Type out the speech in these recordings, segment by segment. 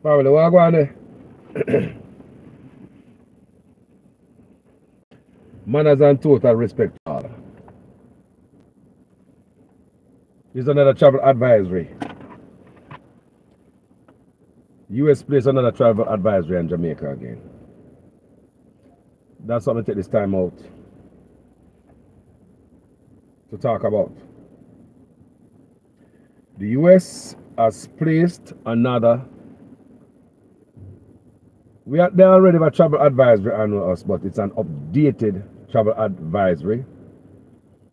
Family, what go on there? Manners and total respect to all. Here's another travel advisory. US placed another travel advisory on Jamaica again. That's something to take this time out to talk about. The US has placed another. They already have a travel advisory on us, but it's an updated travel advisory.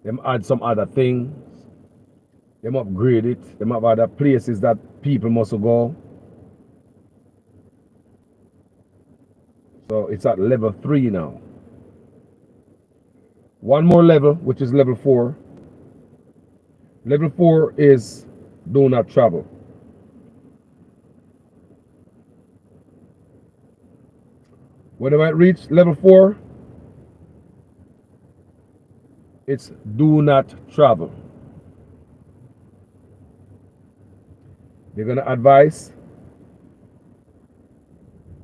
Them add some other things. Them upgrade it. Them have other places that people must go. So it's at level 3 now. One more level, which is level 4. Level 4 is do not travel. When they might reach level 4, it's do not travel. They're going to advise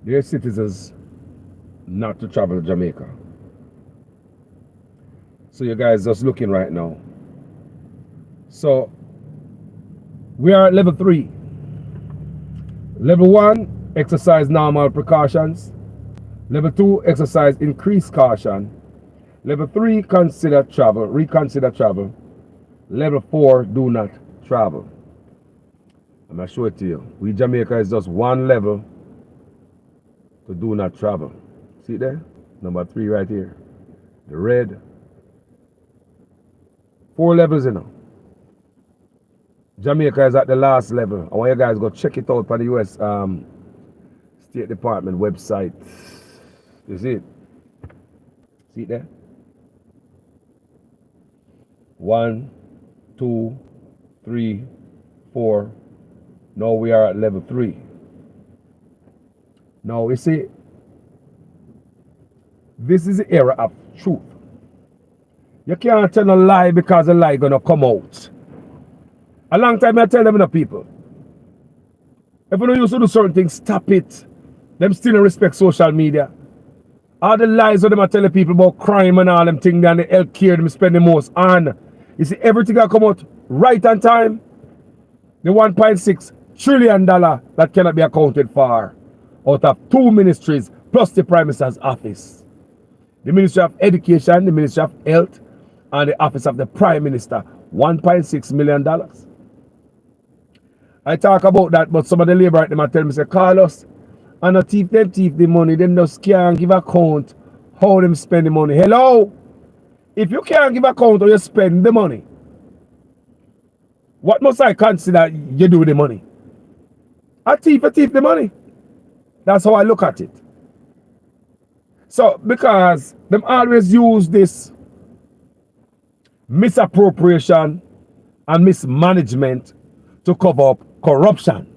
their citizens not to travel to Jamaica. So you guys just looking right now. So we are at level 3. Level 1, exercise normal precautions. Level 2, exercise increased caution. Level 3, reconsider travel. Level 4, do not travel. I'm going to show it to you. We Jamaica is just one level to do not travel. See there? Number 3 right here. The red. 4 levels, you know. Jamaica is at the last level. I want you guys to go check it out on the US State Department website. You see it? See it there? 1, 2, 3, 4. Now we are at level 3. Now you see, this is the era of truth. You can't tell a lie because a lie gonna come out. A long time I tell them, people, if you don't used to do certain things, stop it. Them still don't respect social media. All the lies that them are telling people about crime and all them things, and the healthcare them spend the most on. You see, everything that come out right on time. The $1.6 trillion that cannot be accounted for out of 2 ministries plus the Prime Minister's office. The Ministry of Education, the Ministry of Health, and the Office of the Prime Minister. $1.6 million. I talk about that, but some of the labor right them tell me, say, Carlos, and a thief the money, them just can't give account how them spend the money. Hello? If you can't give account how you spend the money, what must I consider you do with the money? A thief the money. That's how I look at it. So, because them always use this misappropriation and mismanagement to cover up corruption.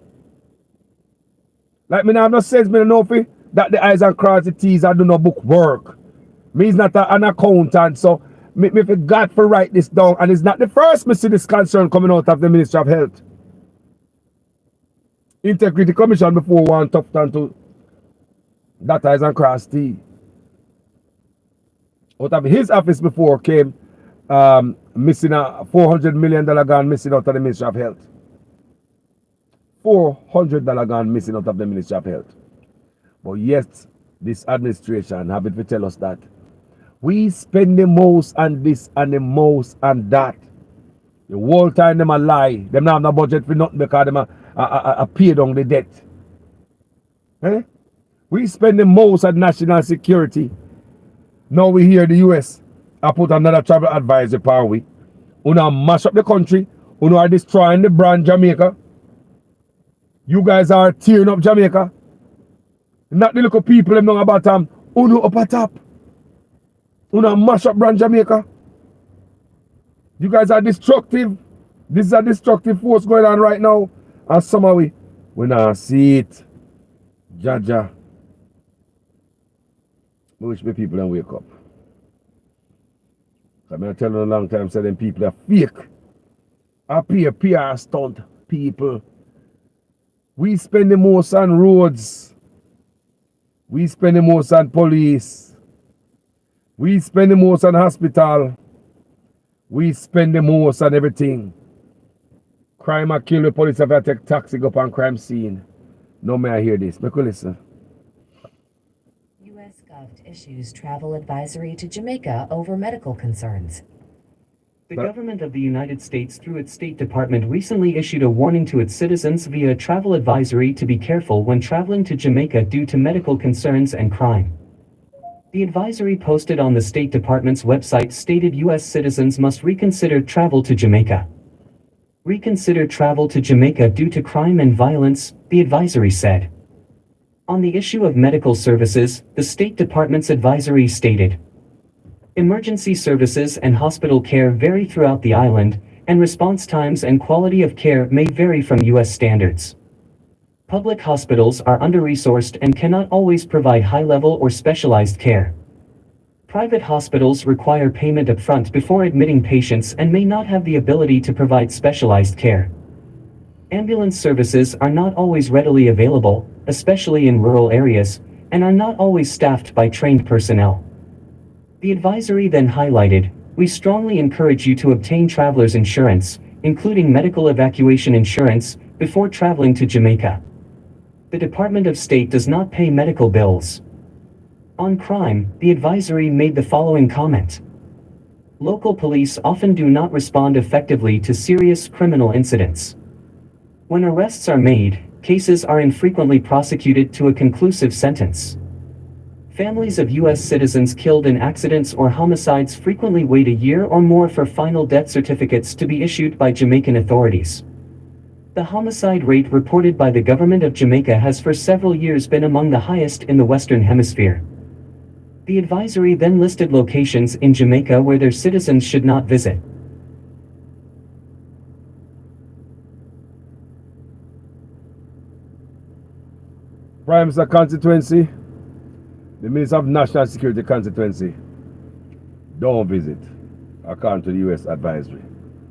Like me now have no sense, me know that the eyes and cross the T's and do no book work. Me is not an accountant, so me forgot to write this down, and it's not the first me see this concern coming out of the Ministry of Health. Integrity Commission before one tough time to that eyes and cross T. Out of his office before came missing a $400 million gone missing out of the Ministry of Health. $400 gone missing out of the Ministry of Health. But yet, this administration have to tell us that we spend the most on this and the most on that. The whole time them a lie. Them not have no budget for nothing because them a pay down the debt. Eh? We spend the most on national security. Now we hear the US I put another travel advisory upon we. Una mash up the country. Una are destroying the brand Jamaica. You guys are tearing up Jamaica. Not the little people them know about Uno up at top. Una mash up brand Jamaica. You guys are destructive. This is a destructive force going on right now. And somehow we not see it. Jaja. I wish my people don't wake up. I've been telling a long time, so them people are fake. I PR stunt people. We spend the most on roads. We spend the most on police. We spend the most on hospital. We spend the most on everything. Crime a kill the police if I take taxi go up on crime scene. No may I hear this. Make you listen. U.S. Gov issues travel advisory to Jamaica over medical concerns. The government of the United States, through its State Department, recently issued a warning to its citizens via a travel advisory to be careful when traveling to Jamaica due to medical concerns and crime. The advisory posted on the State Department's website stated U.S. citizens must reconsider travel to Jamaica. Reconsider travel to Jamaica due to crime and violence, the advisory said. On the issue of medical services, the State Department's advisory stated, emergency services and hospital care vary throughout the island, and response times and quality of care may vary from U.S. standards. Public hospitals are under-resourced and cannot always provide high-level or specialized care. Private hospitals require payment upfront before admitting patients and may not have the ability to provide specialized care. Ambulance services are not always readily available, especially in rural areas, and are not always staffed by trained personnel. The advisory then highlighted, we strongly encourage you to obtain traveler's insurance, including medical evacuation insurance, before traveling to Jamaica. The Department of State does not pay medical bills. On crime, the advisory made the following comment. Local police often do not respond effectively to serious criminal incidents. When arrests are made, cases are infrequently prosecuted to a conclusive sentence. Families of U.S. citizens killed in accidents or homicides frequently wait a year or more for final death certificates to be issued by Jamaican authorities. The homicide rate reported by the government of Jamaica has for several years been among the highest in the Western Hemisphere. The advisory then listed locations in Jamaica where their citizens should not visit. Prime Minister constituency, the Minister of National Security constituency, don't visit, according to the U.S. advisory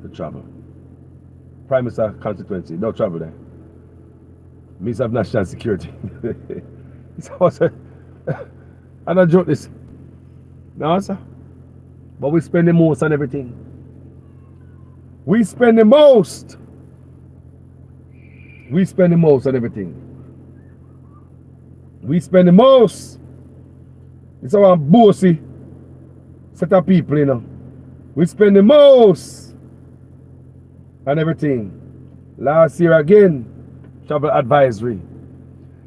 to travel. Prime Minister constituency, don't travel there. Minister of National Security. I don't joke this. No, sir. But we spend the most on everything. We spend the most. We spend the most on everything. We spend the most. It's our bossy set of people, you know. We spend the most on everything. Last year again, travel advisory.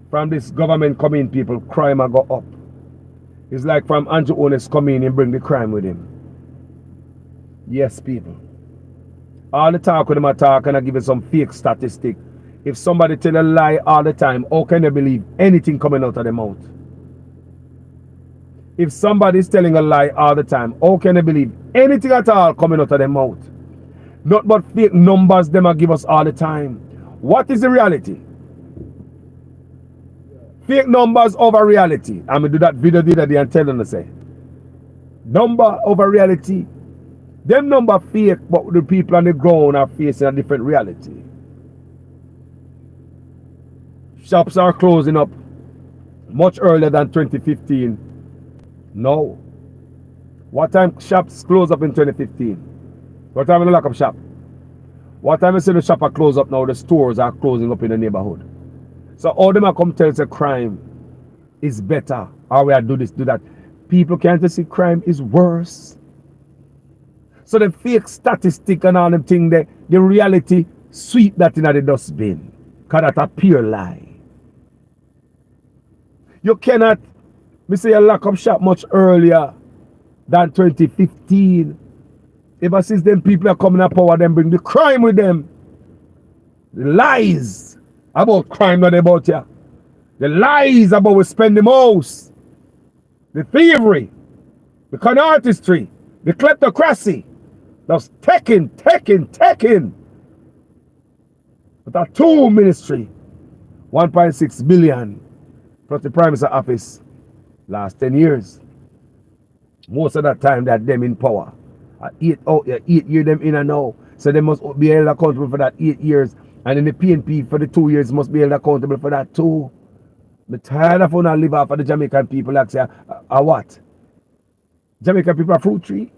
From this government coming people, crime will go up. It's like from Andrew Holness coming and bring the crime with him. Yes, people. All the talk with them are talk and I give you some fake statistic. If somebody tell a lie all the time, how can they believe anything coming out of their mouth? If somebody is telling a lie all the time, how can they believe anything at all coming out of their mouth? Not but fake numbers them give us all the time. What is the reality? Fake numbers over reality. I'm going to do that video the other day and tell them to say. Number over reality. Them number fake, but the people on the ground are facing a different reality. Shops are closing up much earlier than 2015. No. What time shops close up in 2015? What time they lock up shop? What time you see the shop are closed up now, the stores are closing up in the neighborhood. So all them are come tell us that crime is better, or we are do this, do that. People can't just see crime is worse. So the fake statistic and all them thing, the reality, sweep that in the dustbin. Because that's a pure lie. You cannot, me say you lock up shop much earlier than 2015. Ever since them people are coming up power, them bring the crime with them. The lies about crime, not about you. The lies about we spend the most. The thievery. The con artistry. The kleptocracy. That's taking. But our two ministry, 1.6 billion, plus the Prime Minister office, last 10 years. Most of that time that them in power. 8 years them in and now. So they must be held accountable for that 8 years. And then the PNP for the 2 years must be held accountable for that too. I'm tired of not live off of the Jamaican people like say, what? Jamaican people are fruit tree.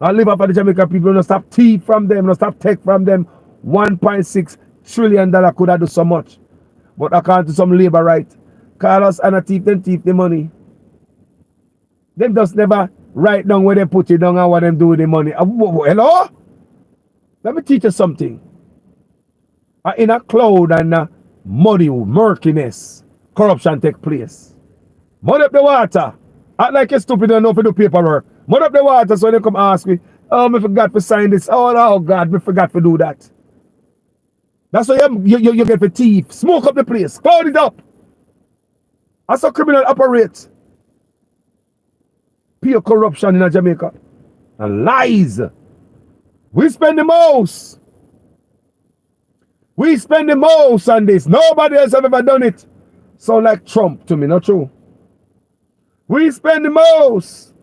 I live off of the Jamaican people, not stop thief from them, not stop take from them. $1.6 trillion could have do so much. But according to some labor right, call us and a thief, them thief the money. Them just never write down where they put it down and what them do with the money. Hello? Let me teach you something. In a cloud and a muddy murkiness, corruption take place. Mud up the water. Act like you're stupid and know to do paperwork. Mud up the water so they come ask me, oh, I forgot to sign this. Oh, God, I forgot to do that. That's why you get for thief. Smoke up the place. Cloud it up. That's how criminal operate. Pure corruption in Jamaica. And lies. We spend the most. We spend the most on this. Nobody else have ever done it. Sound like Trump to me, not true? We spend the most.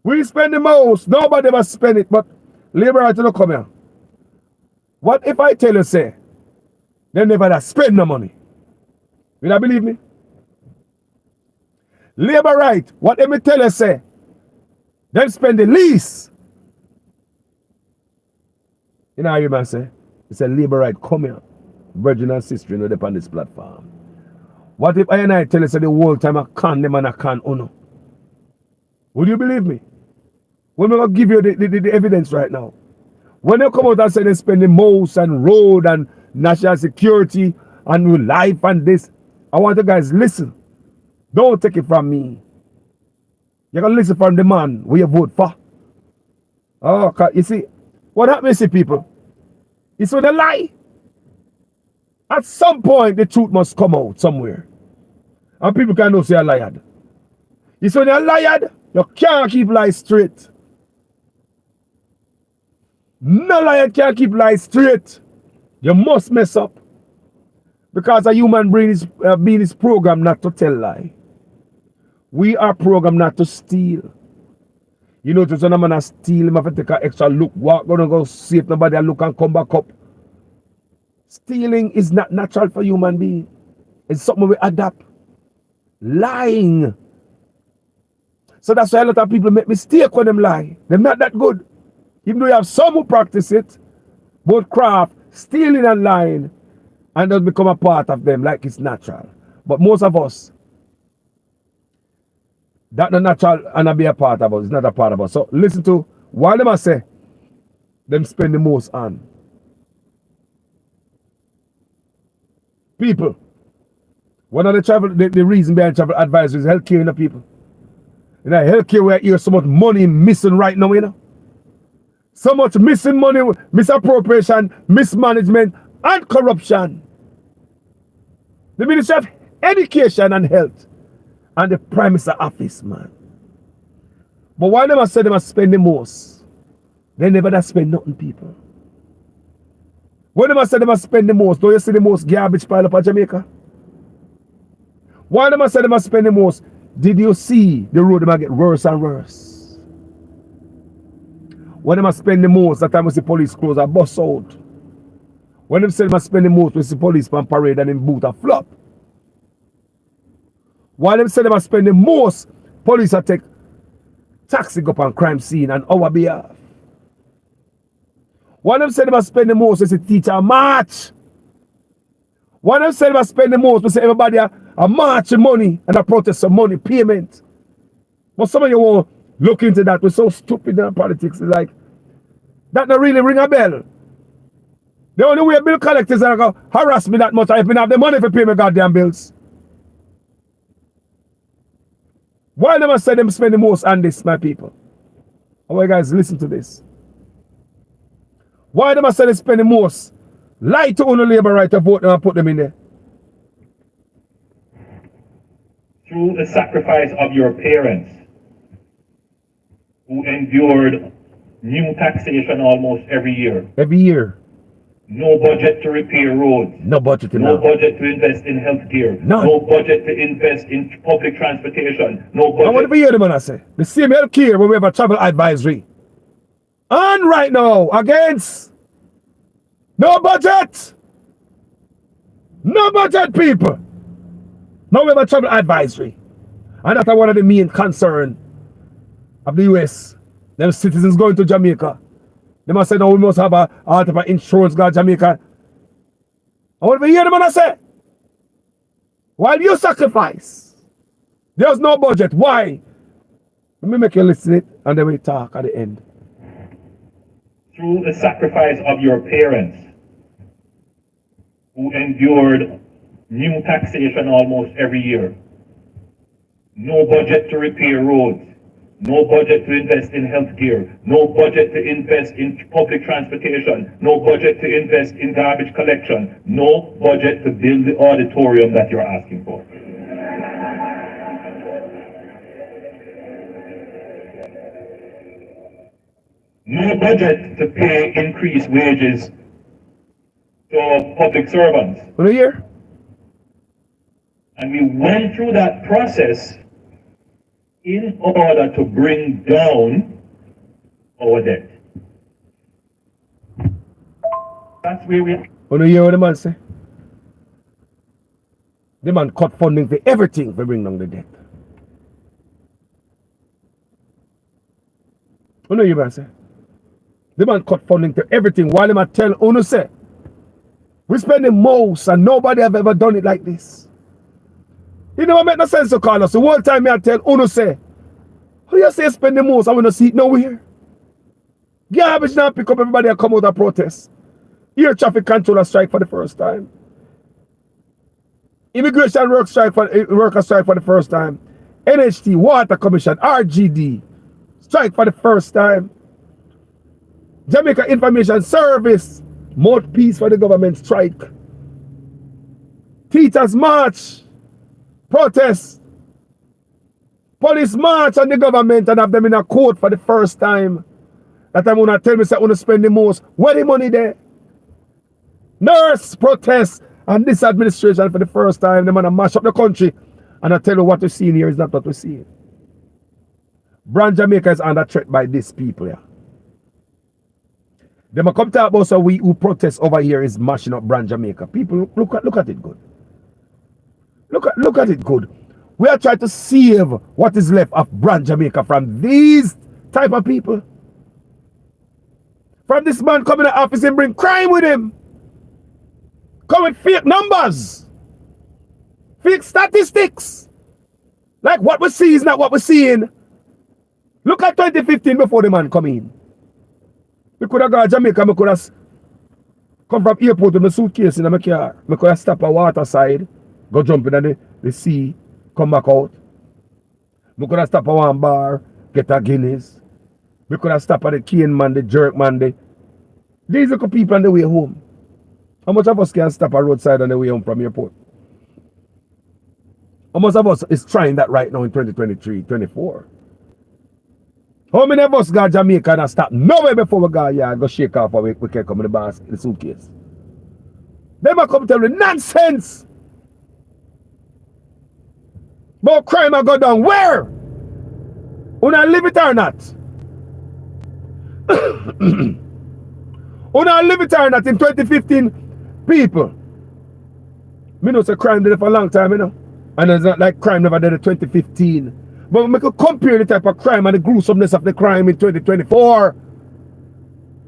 We spend the most. Nobody ever spend it, but labor right to come here. What if I tell you, say, they never spend no money? Will you believe me? Labor right, what if me tell you, say, them spend the least? You know how you man say? It's a labor right, come here. Virgin and sister, you know, they're on this platform. What if I and I tell you, say, the whole time I can them and I can uno? Would you believe me? When I'm going to give you the evidence right now. When they come out and say they spend the most on road and national security and life and this, I want you guys listen. Don't take it from me. You can listen from the man who you vote for. Oh, you see, what happens, people? It's when they lie. At some point, the truth must come out somewhere. And people can know say a liar. It's when you're liar, you can't keep lies straight. No liar can't keep lies straight. You must mess up. Because a human brain is being programmed not to tell lie. We are programmed not to steal. You know, when a man steal, him have to take an extra look, walk, gonna go see if nobody look and come back up. Stealing is not natural for human being. It's something we adapt. Lying. So that's why a lot of people make mistake when them lie. They're not that good. Even though you have some who practice it, both craft, stealing and lying, and does become a part of them like it's natural. But most of us, that's not natural and not be a part of us. It's not a part of us. So listen to what them I say, them spend the most on. People. One of the reason behind travel advisory is healthcare in the people. You know, healthcare where you hear so much money missing right now, you know. So much missing money, misappropriation, mismanagement, and corruption. The Ministry of Education and Health and the Prime Minister office, man. But why them I say them spend the most? They never spend nothing, people. When them I say them spend the most, don't you see the most garbage pile up at Jamaica? Why them I say them spend the most? Did you see the road them get worse and worse? When them spend the most, that time we see police close a bus out. When them say them spend the most, we see police on parade and in boot a flop. While them say them spend the most, police are take taxi up on crime scene and our behalf. While them say them spend the most, we see teacher march. While them say them spend the most, we see everybody a march money and a protest of money payment. But some of you won't look into that. We're so stupid in politics. It's like, that not really ring a bell. The only way bill collectors are going to harass me that much, I even have the money to pay my goddamn bills. Why never say them spend the most on this, my people? I want you guys listen to this. Why never say they spend the most? Lie to own labor right to vote and put them in there. Through the sacrifice of your parents, who endured new taxation almost every year. Every year. No budget to repair roads. No budget No budget to invest in healthcare. None. No budget to invest in public transportation. No budget. I want to hear them when I say. The same healthcare when we have a travel advisory. And right now, against No budget! No budget, people! Now we have a travel advisory. And that's one of the main concern of the US. Them citizens going to Jamaica. They must say, no, we must have a type of insurance go to Jamaica. I want to hear them and say, while you sacrifice, there's no budget. Why? Let me make you listen it and then we talk at the end. Through the sacrifice of your parents, who endured new taxation almost every year, no budget to repair roads, no budget to invest in healthcare, no budget to invest in public transportation, no budget to invest in garbage collection, no budget to build the auditorium that you're asking for. No budget to pay increased wages to public servants. Want to hear? And we went through that process in order to bring down our debt. That's where we are. Want to hear what the man say? The man cut funding for everything to bring down the debt. Want to hear what I say? The man cut funding to everything while him I tell Uno say, we spend the most and nobody have ever done it like this. It never make no sense to call us. The whole time I tell Uno say, how you say spend the most? I want to see it nowhere. Garbage now pick up everybody and come out and protest. Air traffic controller strike for the first time. Immigration worker strike for the first time. NHT, Water Commission, RGD, strike for the first time. Jamaica Information Service, mouthpiece for the government strike. Teachers march, protest. Police march on the government and have them in a court for the first time. That time when I tell me that I want to spend the most, where the money there? Nurse protest and this administration for the first time. They want to mash up the country. And I tell you what we see in here is not what we see. Brand Jamaica is under threat by these people here. They might come talk about so we who protest over here is mashing up Brand Jamaica. People, look at it good. Look at it good. We are trying to save what is left of Brand Jamaica from these type of people. From this man coming to office and bring crime with him. Come with fake numbers. Fake statistics. Like what we see is not what we're seeing. Look at 2015 before the man come in. We could have gone to Jamaica, we could have come from airport with my suitcase in my car. We could have stopped at water side, go jump in the sea, come back out. We could have stopped at one bar, get a Guinness. We could have stopped at the cane man, the jerk man. These are the people on the way home. How much of us can stop at roadside on the way home from airport? How much of us is trying that right now in 2023, 24? How many of us got Jamaica and stop nowhere before we go shake off or we can come in the basket, in the suitcase? They might come tell me nonsense. But crime will go down where? Una live it or not? Una live it or not in 2015 people? Me know say crime did it for a long time, you know. And it's not like crime never did it in 2015. But we could compare the type of crime and the gruesomeness of the crime in 2024.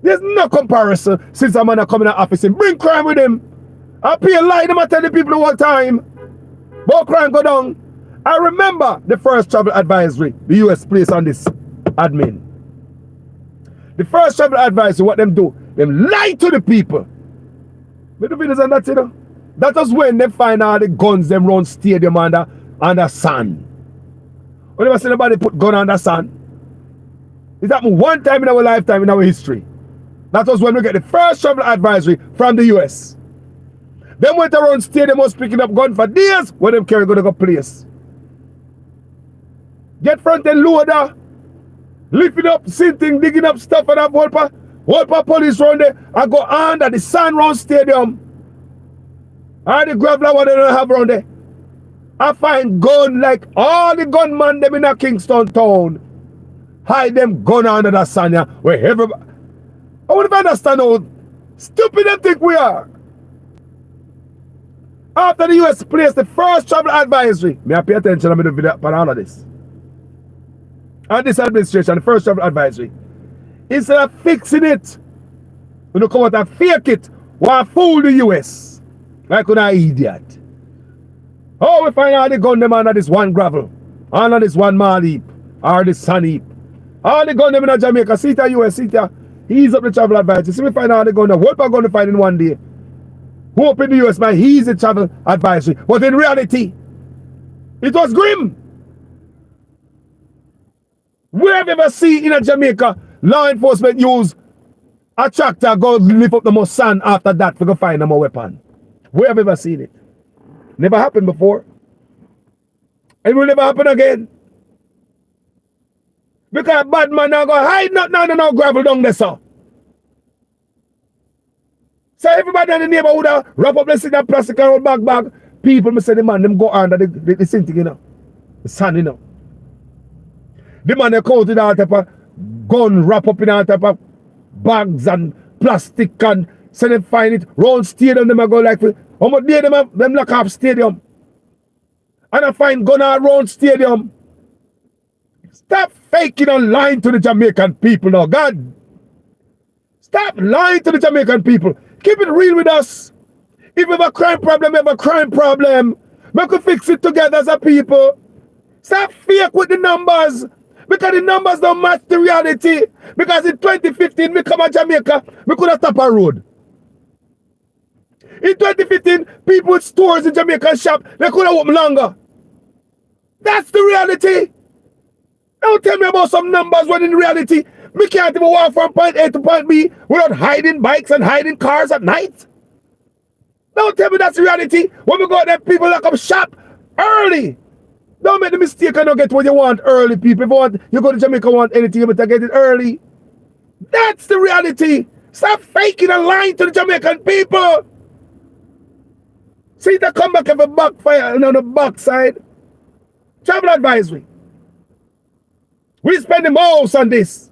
There's no comparison since a man are coming to office and bring crime with him. I pay a lie them and tell the people all the time. But crime go down. I remember the first travel advisory the US placed on this admin. The first travel advisory, what them do? Them lie to the people. But the videos and that, you know. That was when they find all the guns them round stadium under sun. We never seen anybody put gun under sun. It happened one time in our lifetime in our history. That was when we get the first travel advisory from the US. Them went around stadium was picking up gun for days when them carry gonna go place. Get front and loader, lifting up, sinting, digging up stuff and have whole police round there and go under the sun round stadium. And the gravel what they don't have around there. I find gun like all the gunmen them in a Kingston town. Hide them gun under the sun where everybody. I wouldn't understand how Stupid them think we are. After the US placed the first travel advisory, may I pay attention to the video on all of this. And this administration, the first travel advisory, instead of fixing it, you know, come out and fake it, why fool the US? Like an idiot. Oh, we find all the gun them under this one gravel, under this one mall heap, or this sun heap. All the gun them in Jamaica, see the US, see the, ease up the travel advisory. See, we find all the gun them. What are we going to find in one day? Hope in the US, man, he's the travel advisory. But in reality, it was grim. Where have you ever seen in a Jamaica law enforcement use a tractor go lift up the most sand after that to go find them a weapon? Where have you ever seen it? Never happened before. It will never happen again. Because bad man now go hide no gravel down there, sir. So everybody in the neighborhood wrap up the plastic around bag. People, me say the man, them go under the same thing, you know. The sand, you know. The man they counted all type of gun wrap up in all type of bags and plastic and so they find it round stadium them go like how much day them lock up stadium. And I find gun around stadium. Stop faking and lying to the Jamaican people now, God. Stop lying to the Jamaican people. Keep it real with us. If we have a crime problem, we have a crime problem. We can fix it together as a people. Stop fake with the numbers. Because the numbers don't match the reality. Because in 2015, we come to Jamaica, we could have stopped a road. In 2015, people with stores in Jamaica shop, they could have opened longer. That's the reality. Don't tell me about some numbers when in reality, we can't even walk from point A to point B without hiding bikes and hiding cars at night. Don't tell me that's the reality. When we go out there, people lock up shop early. Don't make the mistake and not get what you want early, people. If you go to Jamaica, want anything, you better get it early. That's the reality. Stop faking and lying to the Jamaican people. See the comeback of a backfire and on the backside. Travel advisory. We spend the most on this.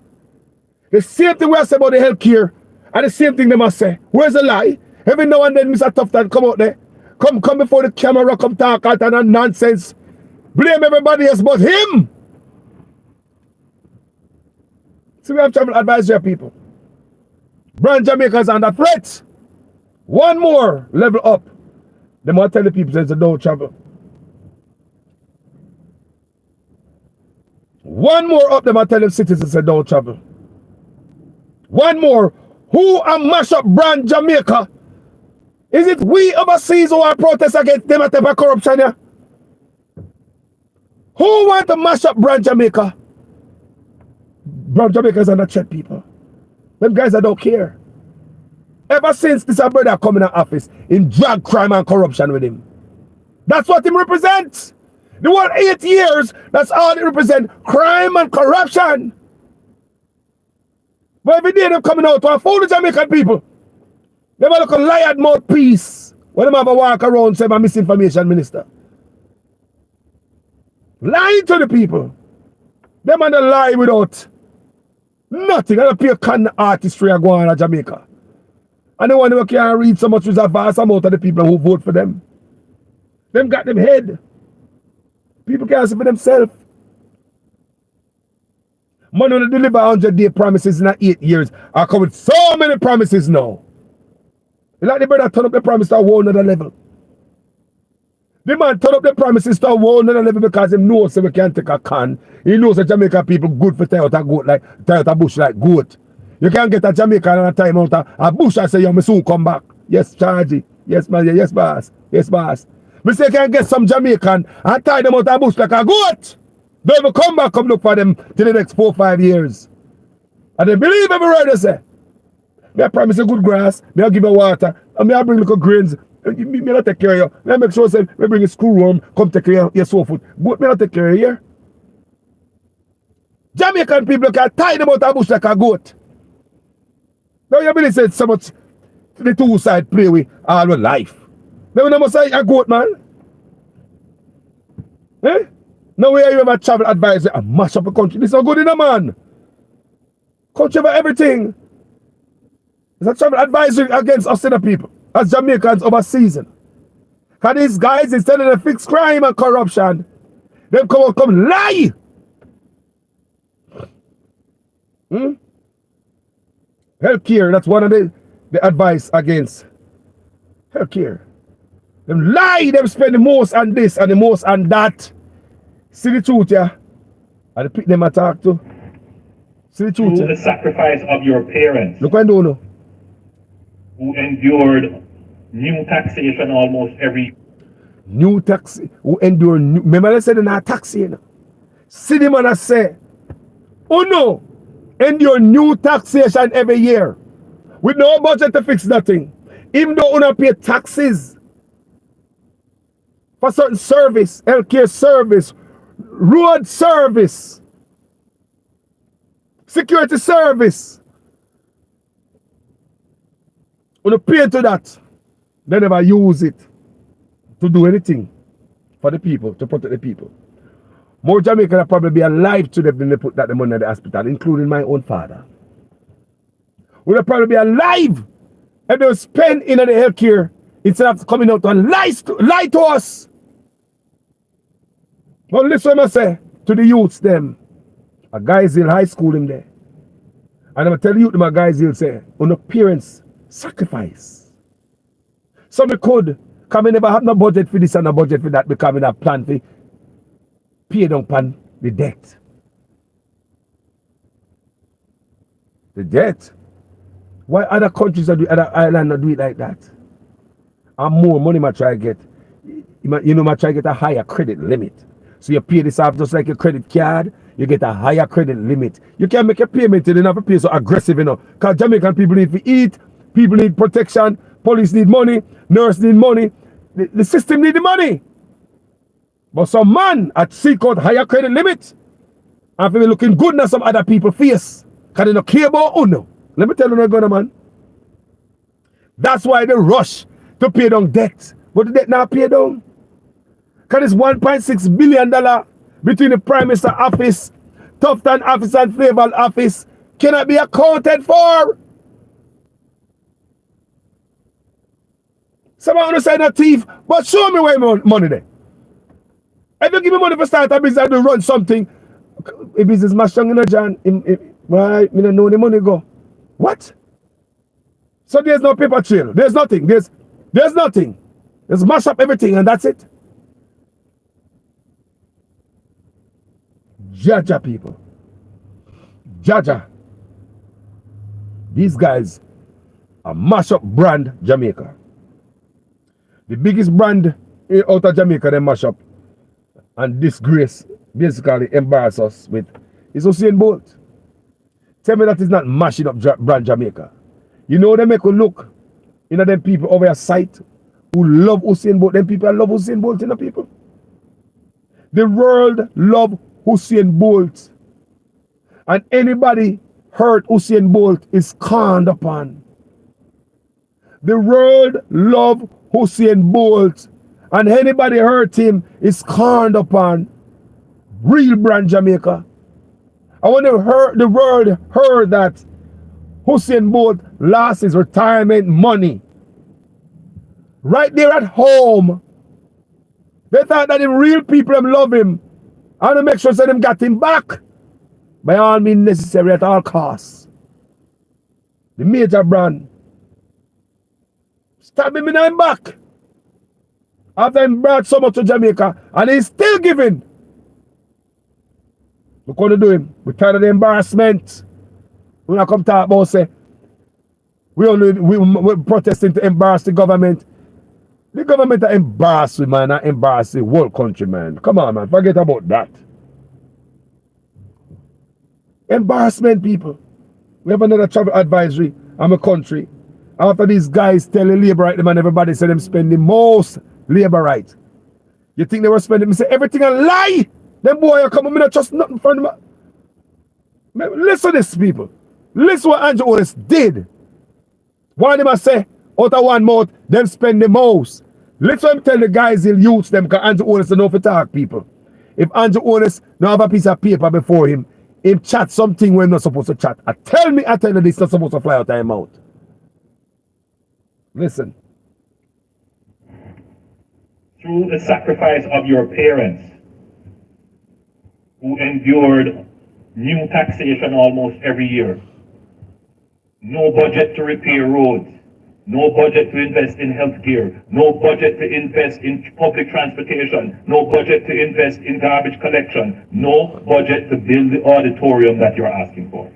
The same thing we say about the healthcare and the same thing they must say. Where's the lie? Every now and then Mr. Tufton come out there. Come before the camera, come talk out and nonsense. Blame everybody else but him. So we have travel advisory people. Brand Jamaica's under threat. One more level up. They must tell the people that they don't travel. One more up, they must tell them citizens that don't travel. One more. Who are mash up Brand Jamaica? Is it we overseas who are protest against them at the corruption here? Who want to mash up Brand Jamaica? Brand Jamaica is under threat, people. Them guys that don't care. Ever since this brother coming in office, in drug crime and corruption with him. That's what him represents. The whole 8 years, that's all it represents. Crime and corruption. But every day they're coming out to fool the Jamaican people. They might look a liar mouthpiece. When they have a walk around say I'm a misinformation minister. Lying to the people. Them and they lie without nothing. I don't pay con artistry are going on in Jamaica. And the one who can't read so much is a vast amount of the people who vote for them. Them got them head. People can't see for themselves. Man on deliver 100-day promises in 8 years. I come with so many promises now. It's like the brother turn up the promise to a whole nother level. The man turn up the promises to a whole nother level because he knows that we can't take a can. He knows that Jamaican people good for tie out a goat like tie out a bush like goat. You can't get a Jamaican and a time out a bush and say, yo, me soon come back. Yes, Chargy. Yes, man. Yes, boss. Yes, boss. Me say, can get some Jamaican and tie them out a bush like a goat. Don't even come back, come look for them till the next 4 or 5 years. And they believe every word they say. Me I promise you good grass, me I give you water, and me I bring little grains. Me not take care of you. Me I make sure say me bring a screwworm, come take care of your soul food. Goat me not take care of you. Jamaican people can tie them out a bush like a goat. Now you really said so much the two side play with all your life. Now we must say a goat man. Eh? Now where you have a travel advisor and mash up a country. This is not good enough, man. Country for everything. It's a travel advisory against us in the people as Jamaicans over season. Because these guys, instead of the fix crime and corruption, they come lie. Healthcare, that's one of the advice against healthcare. Them lie, them spend the most on this and the most on that. See the truth, yeah? And the pick them attack too. See the truth, Through yeah? the sacrifice of your parents, Look what I do now. who endured new taxation almost every New taxi, who endure new, remember I said they're not taxi, you know? See the man I say, oh no, endure new taxation every year. With no budget to fix nothing. Even though you don't pay taxes for certain service, healthcare service, road service, security service. When you pay to that, they never use it to do anything for the people, to protect the people. More Jamaicans will probably be alive today when they put that money in the hospital, including my own father. Will probably be alive and they'll spend in the healthcare instead of coming out and lie to us. But listen what I say to the youths them. A guys in high school in there. And I'm going to tell the youth them a guys will say, on the parents sacrifice. Some could come in never have no budget for this and no budget for that because we have plan for pay down upon the debt. The debt. Why other countries or other islands not do it like that? And more money I try to get. You know, I try to get a higher credit limit. So you pay this off just like your credit card, you get a higher credit limit. You can make a payment, you don't have to pay so aggressive, you know. Because Jamaican people need to eat, people need protection, police need money, nurse need money, the system need the money. But some man at seek out higher credit limit and for me looking good than some other people face. Because they don't care about uno. Let me tell you what's going on, man. That's why they rush to pay down debt. But the debt not pay down. Because it's $1.6 billion between the Prime Minister office, Tufton office and Flavel office cannot be accounted for. Someone on the side of thief, but show me where my money there. If you give me money for start a business to run something, a business mash strong in a John, why me don't know the money go. What? So there's no paper trail. There's nothing. There's nothing. There's mash up everything and that's it. Jaja people. Jaja. These guys are mash up brand Jamaica. The biggest brand out of Jamaica they mash up and disgrace, basically embarrass us with is Usain Bolt. Tell me that is not mashing up brand Jamaica. You know they make a look, you know them people over your site who love Usain Bolt. Them people love Usain Bolt, you know people. The world love Usain Bolt. And anybody hurt Usain Bolt is conned upon. The world love Usain Bolt. And anybody hurt him is conned upon. Real brand Jamaica. I want to the world heard that Usain Bolt lost his retirement money. Right there at home. They thought that the real people them love him. And to make sure that them got him back. By all means necessary at all costs. The major brand. Stab him in him back. After him brought so much to Jamaica. And he's still giving. We're going to do him. We're tired of the embarrassment. We're not come talk about say. We're protesting to embarrass the government. The government are embarrassing, man. Not embarrassing the whole country, man. Come on, man. Forget about that. Embarrassment, people. We have another travel advisory. I'm a country. After these guys tell the labor right, man, everybody say them spend the most labor right. You think they were spending? Me say everything a lie. Them boy are coming. Me not trust nothing from them. Listen to this, people. Listen what Andrew Holness did. One of them I say, out of one mouth, them spend the most. Let's him tell the guys he'll use them because Andrew Holness don't know for talk, people. If Andrew Holness don't have a piece of paper before him chat something when not supposed to chat. I tell you this not supposed to fly out of his mouth. Listen. Through the sacrifice of your parents, who endured new taxation almost every year, no budget to repair roads, no budget to invest in healthcare, no budget to invest in public transportation, no budget to invest in garbage collection, no budget to build the auditorium that you're asking for.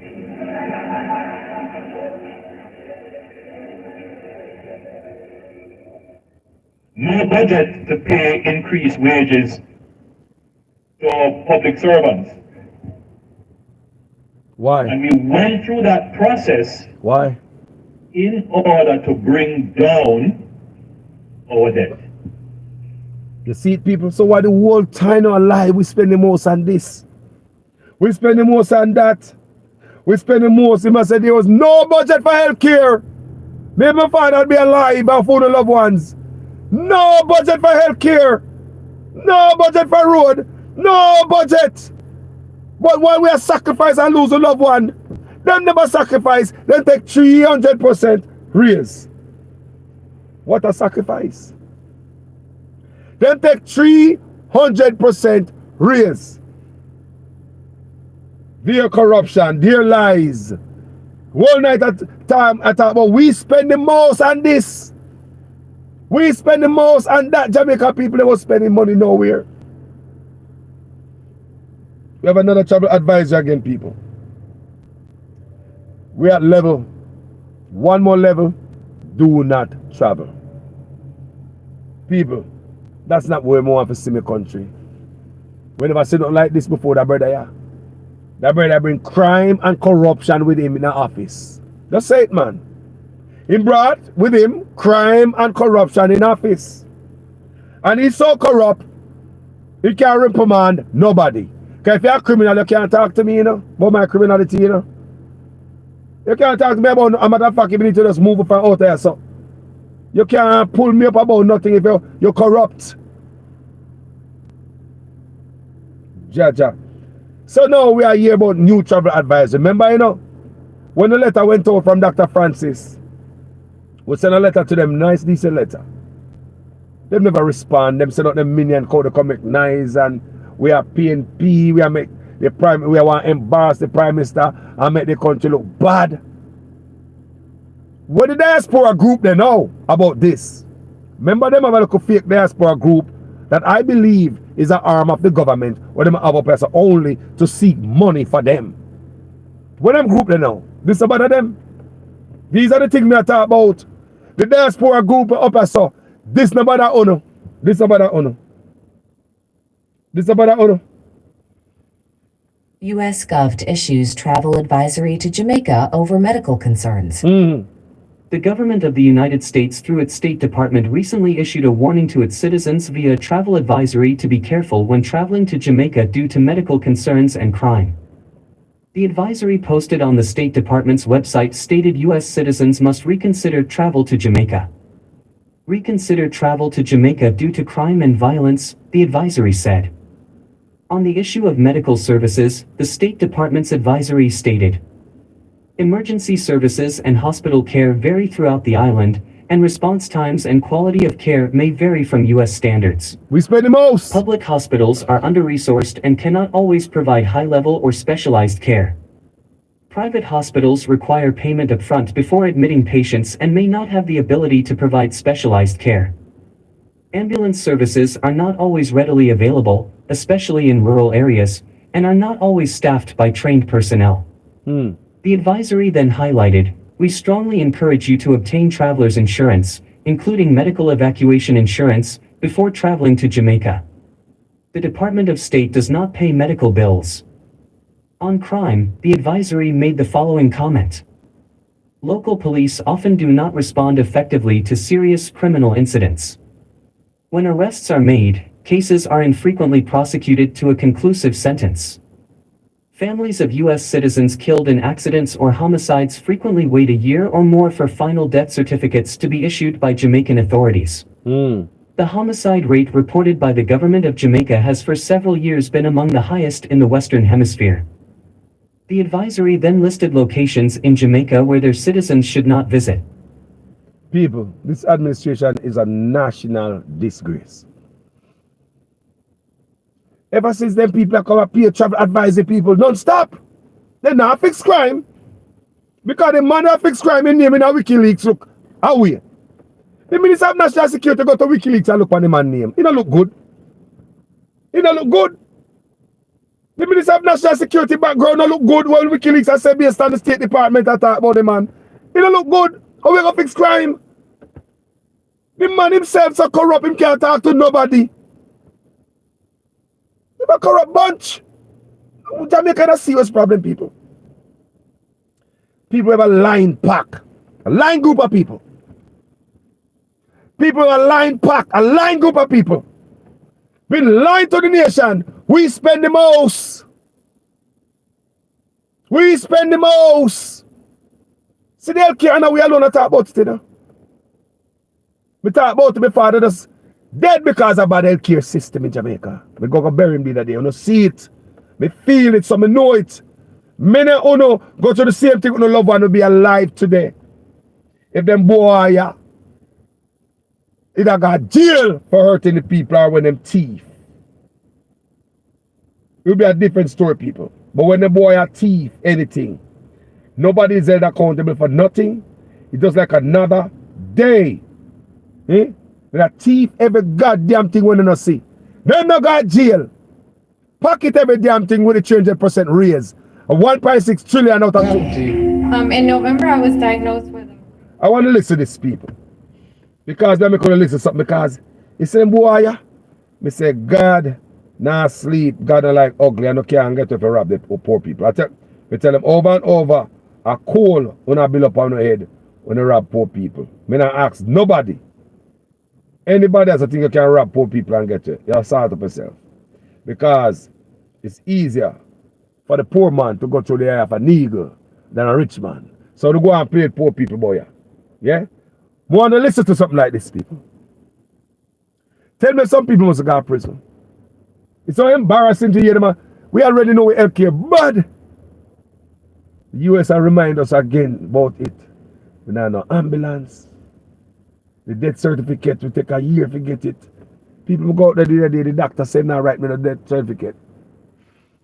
No budget to pay increased wages to our public servants. Why? And we went through that process Why? in order to bring down our debt. You see it, people? So why the whole time of life we spend the most on this? We spend the most on that. We spend the most. He must say there was no budget for healthcare. Maybe my father be alive and for the loved ones. No budget for healthcare. No budget for road. No budget. But while we are sacrifice and lose a loved one, them never sacrifice. They take 300% raise. What a sacrifice. They take 300% raise. Their corruption, their lies. Whole night at time I talk about we spend the most on this. We spend the most on that. Jamaica people, they were spending money nowhere. We have another travel advisor again, people. We are at level. One more level. Do not travel. People, that's not where we want to see my country. We never seen nothing like this before, that brother, yeah. That brother bring crime and corruption with him in the office. Just say it, man. He brought with him crime and corruption in office. And he's so corrupt, he can't reprimand nobody. Because if you're a criminal, you can't talk to me, you know, about my criminality, you know. You can't talk to me about a matter of fact if you need to just move up and out there, so. You can't pull me up about nothing if you're corrupt. Jaja. So now we are here about new travel advisor. Remember, you know, when the letter went out from Dr. Francis, we send a letter to them, nice, decent letter. They never respond. Them send out them minion code to come make nice, and we are PNP, we are make the prime, we want to embarrass the prime minister and make the country look bad. What the diaspora group they know about this? Remember them have a little fake diaspora group that I believe is an arm of the government where them have a person only to seek money for them. What them group they know? This about them? These are the things I talk about. The diaspora group up here, so this number that honor. This about that honor. This about that honor. U.S. Gov issues travel advisory to Jamaica over medical concerns. The government of the United States through its State Department recently issued a warning to its citizens via travel advisory to be careful when traveling to Jamaica due to medical concerns and crime. The advisory posted on the State Department's website stated U.S. citizens must reconsider travel to Jamaica. Reconsider travel to Jamaica due to crime and violence, the advisory said. On the issue of medical services, the State Department's advisory stated, emergency services and hospital care vary throughout the island, and response times and quality of care may vary from U.S. standards. We spend the most. Public hospitals are under-resourced and cannot always provide high-level or specialized care. Private hospitals require payment upfront before admitting patients and may not have the ability to provide specialized care. Ambulance services are not always readily available, especially in rural areas, and are not always staffed by trained personnel. The advisory then highlighted, we strongly encourage you to obtain traveler's insurance, including medical evacuation insurance, before traveling to Jamaica. The Department of State does not pay medical bills. On crime, the advisory made the following comment. Local police often do not respond effectively to serious criminal incidents. When arrests are made, cases are infrequently prosecuted to a conclusive sentence. Families of U.S. citizens killed in accidents or homicides frequently wait a year or more for final death certificates to be issued by Jamaican authorities. The homicide rate reported by the government of Jamaica has for several years been among the highest in the Western Hemisphere. The advisory then listed locations in Jamaica where their citizens should not visit. People, this administration is a national disgrace. Ever since them people have come up here travel advising people non-stop, they not fix crime. Because the man that fix crime in name in a WikiLeaks, look, how we? The Minister of National Security go to WikiLeaks and look on the man name. It don't look good. It don't look good. The Minister of National Security background don't look good when WikiLeaks has said based on the State Department that talk about the man. It don't look good. How we gonna fix crime? The man himself so corrupt, him can't talk to nobody. He's a corrupt bunch. Jamaica has a serious problem, people. People have a line pack. A line group of people. People are a line pack. A line group of people. Been lying to the nation. We spend the most. We spend the most. See, they'll care now we alone talk about it, you know. We talk about it, my father just dead because of bad healthcare system in Jamaica. We go bury him the other day. You know, see it. Me feel it, so me know it. Many uno go to the same thing with no loved one will be alive today. If them boy yeah, either got jail for hurting the people or when them thief. It will be a different story, people. But when the boy a thief, anything, nobody is held accountable for nothing. It's just like another day. Eh? When a thief every goddamn thing when they not see. They no got jail. Pocket every damn thing with a 300% raise. A 1.6 trillion out of 20. In November, I was diagnosed with. I want to listen to this, people. Because let me going to listen to something. Because he said, boy, yeah. Me say, God, nah sleep. God not like ugly. I no can't get to rob the poor people. I tell them over and over, a coal when I build up on your head when you rob poor people. Me not ask nobody. Anybody else I think you can rob poor people and get you. You sort up yourself. Because it's easier for the poor man to go through the eye of a nigger than a rich man. So to go and play poor people, boy. Yeah? Want to listen to something like this, people. Tell me some people must go to prison. It's so embarrassing to hear them. We already know we healthcare bad. The US will remind us again about it. We don't have no ambulance. The death certificate will take a year to get it. People go out there the other day, the doctor said, now write me the death certificate.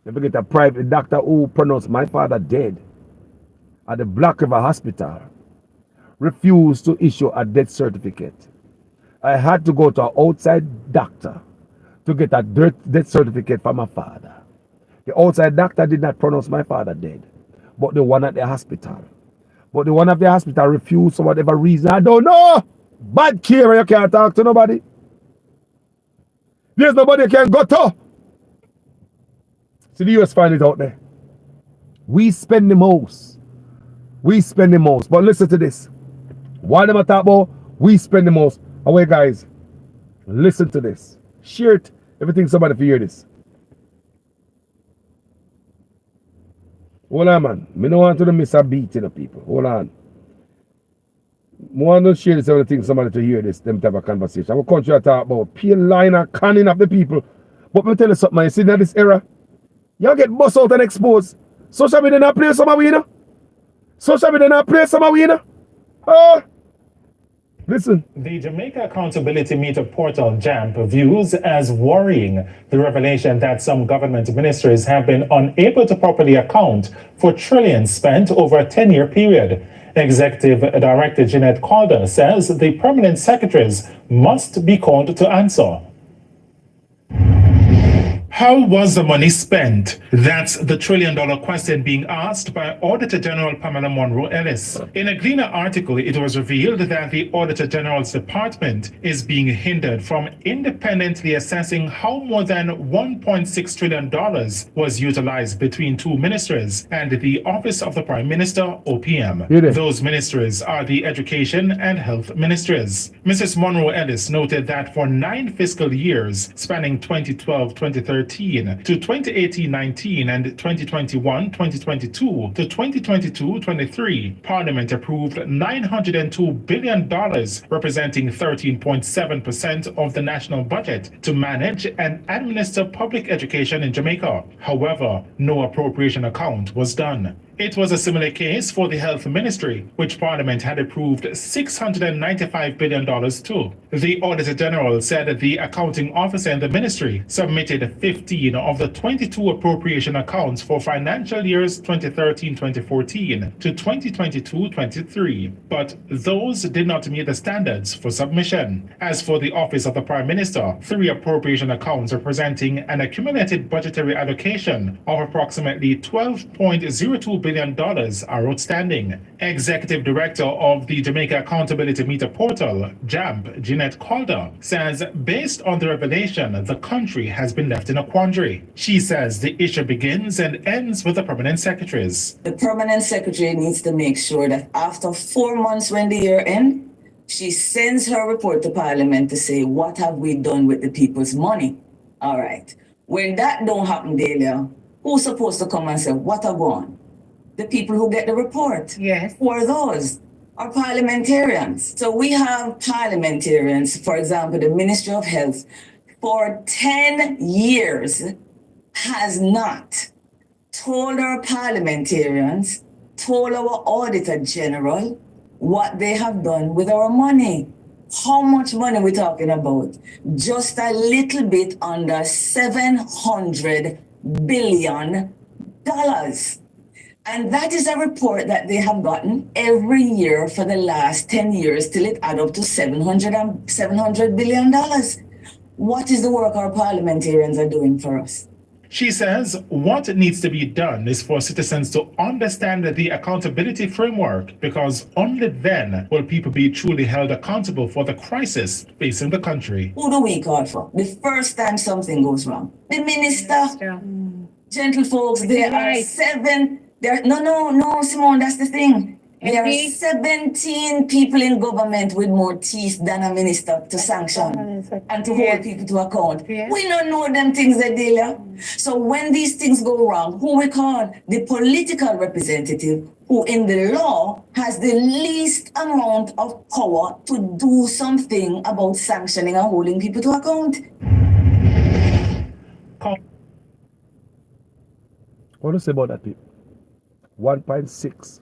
If I get a private doctor who pronounced my father dead at the Black River Hospital, refused to issue a death certificate. I had to go to an outside doctor to get a death certificate for my father. The outside doctor did not pronounce my father dead, but the one at the hospital. But the one at the hospital refused for whatever reason. I don't know. Bad care, you can't talk to nobody. There's nobody you can go to. So the US find it out there. We spend the most. We spend the most. But listen to this. While them talk about we spend the most. Away guys, listen to this. Share it. Everything somebody for hear this. Hold on, man. Me don't want to miss a beat, you know, people. Hold on. I want to share this everything somebody to hear this, them type of conversation. Our country I talk about pale line and conning of the people. But me tell you something, man. You see in this era, y'all get bust out and exposed. Social media not play some of we, you know? Social media not play some of we, you know? Listen. The Jamaica Accountability Meter portal, JAMP, views as worrying the revelation that some government ministries have been unable to properly account for trillions spent over a 10-year period. Executive Director Jeanette Calder says the permanent secretaries must be called to answer. How was the money spent? That's the trillion-dollar question being asked by Auditor General Pamela Monroe Ellis. In a Gleaner article, it was revealed that the Auditor General's department is being hindered from independently assessing how more than $1.6 trillion was utilized between two ministries and the Office of the Prime Minister, OPM. Those ministries are the Education and Health ministries. Mrs. Monroe Ellis noted that for 9 fiscal years, spanning 2012-2013, to 2018-19 and 2021-2022 to 2022-23, Parliament approved $902 billion, representing 13.7% of the national budget, to manage and administer public education in Jamaica. However, no appropriation account was done. It was a similar case for the Health Ministry, which Parliament had approved $695 billion to. The Auditor General said the accounting officer in the ministry submitted 15 of the 22 appropriation accounts for financial years 2013-2014 to 2022-23, but those did not meet the standards for submission. As for the Office of the Prime Minister, 3 appropriation accounts representing an accumulated budgetary allocation of approximately $12.02 billion are outstanding. Executive Director of the Jamaica Accountability Meter Portal, JAMP, Jeanette Calder, says based on the revelation, the country has been left in a quandary. She says the issue begins and ends with the permanent secretaries. The permanent secretary needs to make sure that after 4 months when the year ends, she sends her report to Parliament to say, what have we done with the people's money? All right. When that don't happen, Delia, who's supposed to come and say, what are gone? The people who get the report. Yes. Who are those? Are parliamentarians. So we have parliamentarians, for example, the Ministry of Health, for 10 years has not told our parliamentarians, told our Auditor General what they have done with our money. How much money we talking about? Just a little bit under $700 billion. And that is a report that they have gotten every year for the last 10 years till it add up to $700 billion. What is the work our parliamentarians are doing for us? She says what needs to be done is for citizens to understand the accountability framework, because only then will people be truly held accountable for the crisis facing the country. Who do we call for? The first time something goes wrong. The minister. Gentle folks, there are Right. no, Simone, that's the thing. There are Okay. 17 people in government with more teeth than a minister to sanction and to hold Yes. people to account. Yes. We don't know them things, Adelia. So when these things go wrong, who we call? The political representative, who in the law has the least amount of power to do something about sanctioning and holding people to account. What do you say about that, people? 1.6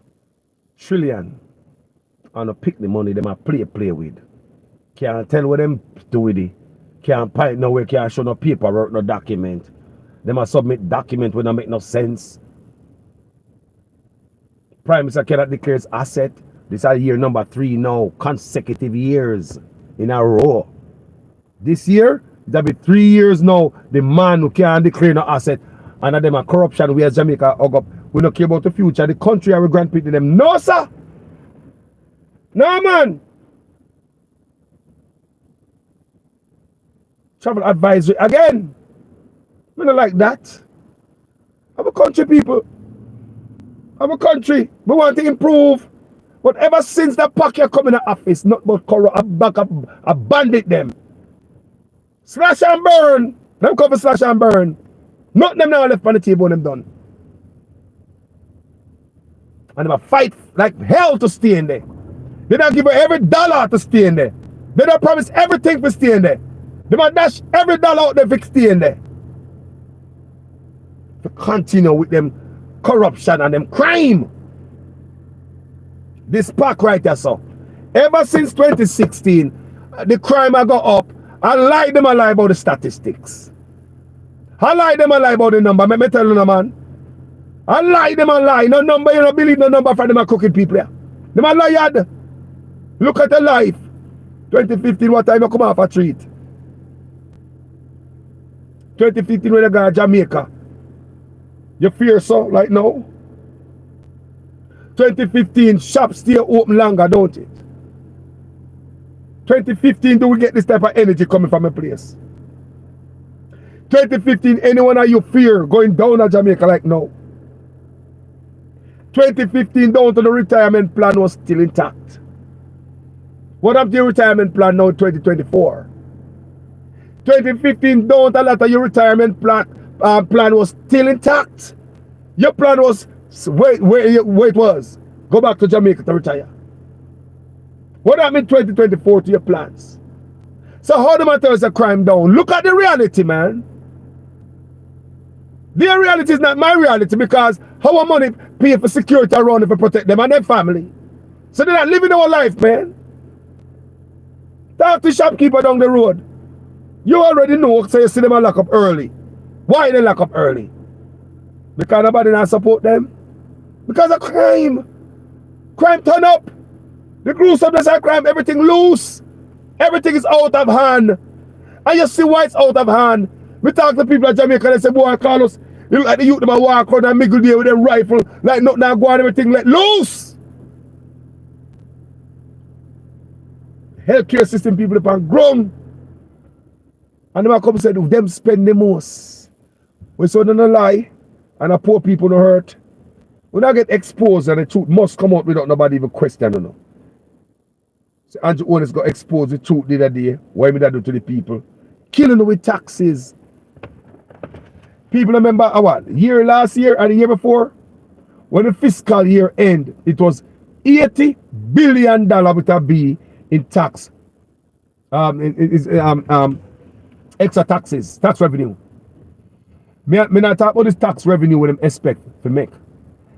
trillion on a pick the money them a play with. Can't tell what them do with it. Can't find nowhere, can't show no paperwork, no document. Them a submit document when they make no sense. Prime Minister cannot declare asset. This is year number 3 now, consecutive years in a row. This year, that'll be 3 years now, the man who can't declare no asset. And of them a corruption we as Jamaica hug up. We don't care about the future, the country our grandparents them. No, sir. No, man. Travel advisory again. We don't like that. I'm a country people. I'm a country. We want to improve. But ever since that Pacquiao come in the office, not but a bandit them. Slash and burn. Them come for slash and burn. Not them now left on the table when them done. And them fight like hell to stay in there. They don't give her every dollar to stay in there. They don't promise everything for stay in there. They might dash every dollar out there for stay in there. To continue with them corruption and them crime. This pack right there, so. Ever since 2016, the crime I go up. I lie them a lie about the statistics. I lie them a lie about the number. Let me tell you, no, man. I lie them a lie. No number, you don't believe no number for them a cooking people here. Them a liar. Look at the life. 2015, what time you come off a treat? 2015 when you go to Jamaica. You fear so, like now? 2015, shops stay open longer, don't it? 2015, do we get this type of energy coming from a place? 2015, anyone of you fear going down to Jamaica like now? 2015, down to the retirement plan was still intact. What happened to your retirement plan now in 2024? 2015, down to a lot of your retirement plan was still intact. Your plan was where it was. Go back to Jamaica to retire. What happened in 2024 to your plans? So how the matter is a crime down? Look at the reality, man. Their reality is not my reality because our money pay for security around it to protect them and their family. So they're not living our life, man. Talk to shopkeeper down the road. You already know, so you see them lock up early. Why they lock up early? Because nobody not support them. Because of crime. Crime turn up. The gruesomeness of crime, everything loose. Everything is out of hand. And you see why it's out of hand. We talk to people at Jamaica, they say, boy, Carlos, you look like the youth them walk around and mingle there with their rifle, like nothing now go on, everything let loose. Healthcare system people upon grown. And them come and say, them spend the most. We saw no lie, and the poor people no hurt. When I get exposed and the truth must come out without nobody even question, you know. So Andrew Owens got exposed the truth the other day. Why me that do to the people? Killing them with taxes. People remember what? Last year and the year before? When the fiscal year end, it was $80 billion with a B in tax. Extra taxes, tax revenue. Me not talk about this tax revenue what them expect to make.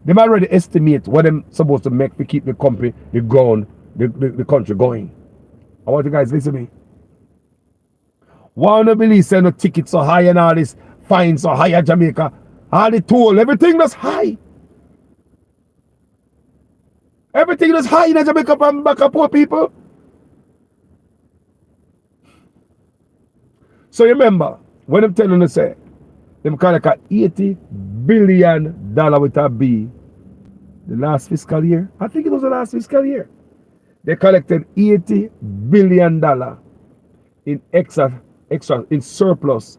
Them already estimate what them supposed to make to keep the company, the ground, the country going. I want you guys listen to me. Why not believe send no tickets so high and all this fines so high at Jamaica? All the toll, everything that's high. Everything that's high in Jamaica from back up poor people. So remember, when I'm telling you say, them collect $80 billion with a B the last fiscal year. I think it was the last fiscal year. They collected $80 billion in extra in surplus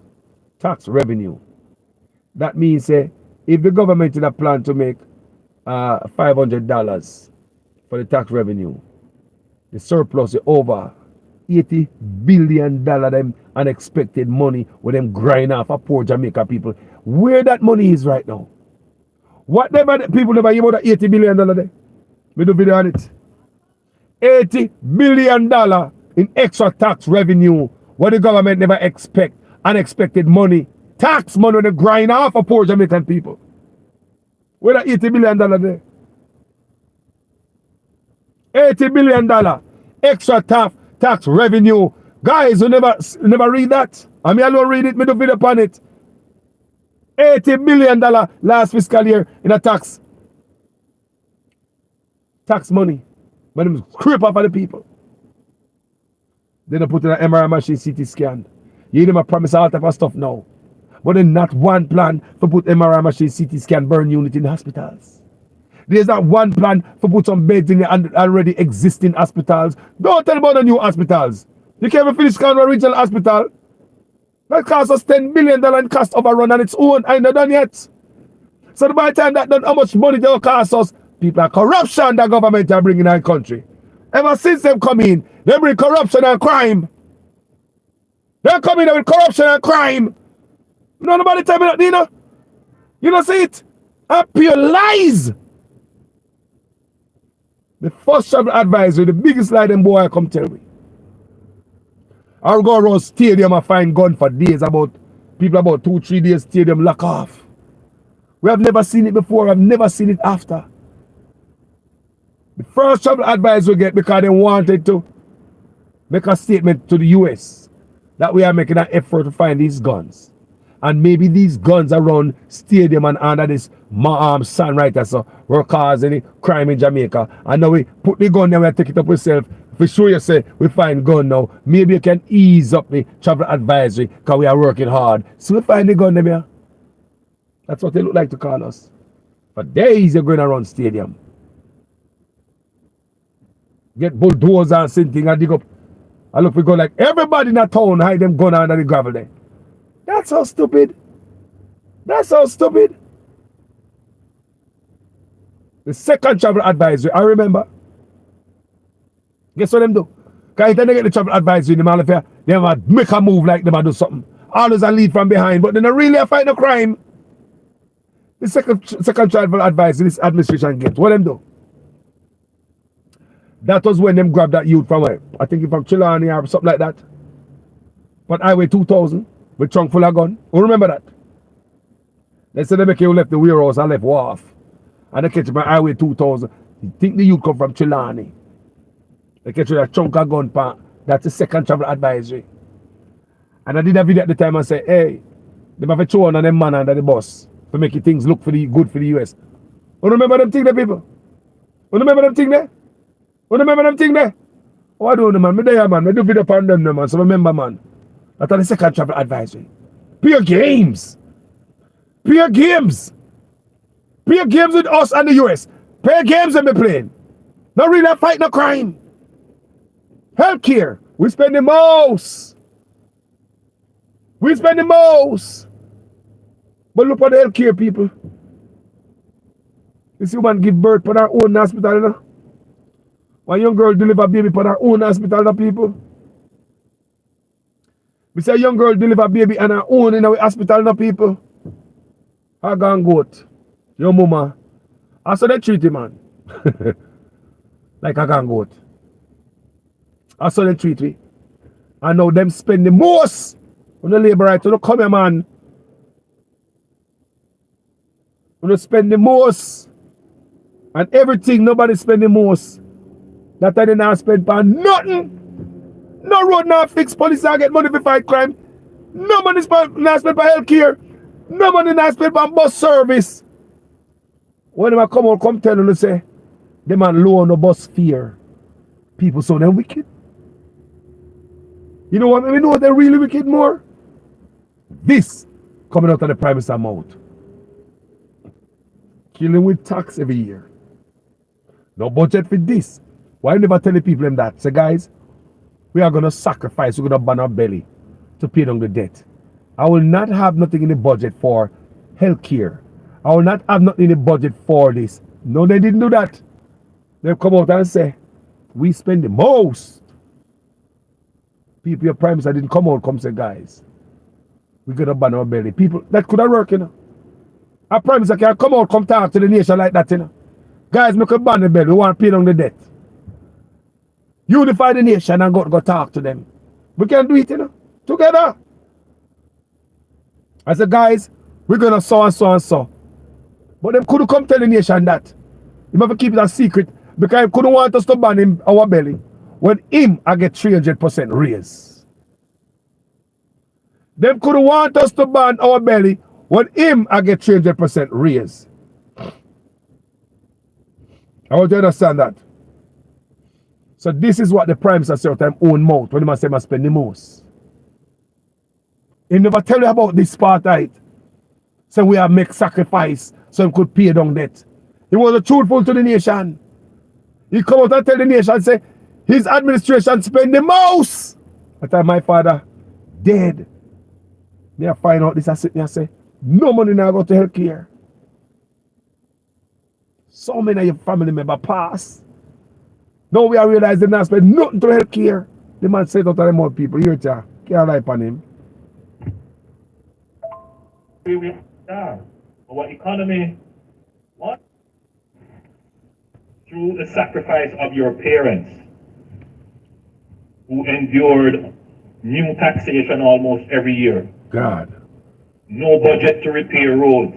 tax revenue. That means if the government had a plan to make $500 for the tax revenue, the surplus is over $80 billion them unexpected money with them grind off of poor Jamaica people. Where that money is right now? Whatever people never hear about that $80 billion there. We do video on it. $80 billion in extra tax revenue. What the government never expect. Unexpected money. Tax money when they grind off of poor Jamaican people. Where that $80 billion there? $80 billion extra tax revenue. Guys, you never read that. I mean, I don't read it, me do video upon it. $80 billion last fiscal year in a tax money. But them scrape off of the people. They don't put in an MRI machine, CT scan. You them a promise all type of stuff now. But then not one plan for put MRI machine, CT scan, burn unit in the hospitals. There's not one plan for put some beds in the already existing hospitals. Don't tell about the new hospitals. You can't even finish Conroe Regional Hospital. That cost us $10 billion in cost overrun on its own. I ain't not done yet. So by the time that done, how much money they will cost us? People are corruption that government are bringing in our country. Ever since them come in, they bring corruption and crime. They're coming in with corruption and crime. No, nobody tell me that, you know? You don't see it? And pure lies. The first travel advisory, the biggest lie them boy come tell me. I'll go around stadium and find gun for days about 2-3 days stadium lock off. We have never seen it before, I've never seen it after. The first travel advice we get because they wanted to make a statement to the US that we are making an effort to find these guns. And maybe these guns around stadium and under this sun right there, so we're causing crime in Jamaica. And now we put the gun there and take it up ourselves. For sure you say we find gun now. Maybe you can ease up the travel advisory because we are working hard. So we find the gun there. That's what they look like to call us. For days you're going around stadium. Get bulldozers and something and dig up. I look we go like everybody in that town hide them gun under the gravel there. That's how stupid. That's how stupid. The second travel advisory, I remember. Guess what them do? Because they get the travel advisory in the man affair, they make a move like them do something. Always a lead from behind, but they don't really fight no crime. The second travel advisory this administration gets. What them do? That was when them grabbed that youth from where? I think from Chilani or something like that. But Highway 2000 with trunk full of gun. Who remember that? They say they make you left the warehouse and left wharf. And they catch you by Highway 2000. You think the youth come from Chilani. They catch you with a chunk of gun pan. That's the second travel advisory. And I did a video at the time and say, hey, they have a throw on them man under the bus to make things look for the good for the US. You remember them thing there, people? You remember them thing there? You remember them thing there? Oh, I don't know, man. Me there, man. I do video upon them, man. So remember, man. That's the second travel advisory. Pure games. Pure games. Pure games with us and the US. Pure games in the plane. Not really a fight, no crime. Healthcare. We spend the most. We spend the most. But look at the healthcare people. This woman give birth for her own hospital, you know? One young girl deliver baby for her own hospital, you know, people. We say a young girl deliver baby on her own in our hospital, you know, people. I gone goat. Your mama. I saw they treat him, man. Like I gone goat. I saw they treat me. I know them spend the most on the labor right to come here, man. When you spend the most and everything, nobody spend the most. That I didn't spend for nothing. No road now fix, police I get money for fight crime. No money not spent for healthcare. No money not spent for bus service. When they come out, come tell them, say, they man low on the bus fare. People so they're wicked. You know what? You know what they're really wicked more? This coming out of the Prime Minister's mouth. Killing with tax every year. No budget for this. Why never tell the people them that? Say, guys, we are going to sacrifice, we're going to burn our belly to pay down the debt. I will not have nothing in the budget for healthcare. I will not have nothing in the budget for this. No, they didn't do that. They come out and say, we spend the most. People, your Prime Minister didn't come out, come say, guys, we're going to burn our belly. People, that could have worked, you know. Our Prime Minister can come out, come talk to the nation like that, you know. Guys, make a burn the belly, we want to pay down the debt. Unify the nation and go talk to them. We can do it, you know, together. I said, guys, we're going to so and so and so. But them couldn't come tell the nation that. You have to keep it a secret because he couldn't want us to ban him our belly when him I get 300% raise. Them couldn't want us to ban our belly when him I get 300% raise. I want you to understand that. So this is what the Prime Minister said time own mouth when he must say must spend the most. He never tell you about this part, right? So we have make sacrifice so he could pay down debt. He was truthful to the nation. He come out and tell the nation, say, his administration spend the most. At time my father dead. Me I find out this, I sit there and say, no money now go to healthcare. So many of your family members pass. Now we are realizing they not spend nothing to healthcare. The man said out of them more people, here, can't rely upon him. We are. Our economy, what? Through the sacrifice of your parents who endured new taxation almost every year. God. No budget to repair roads.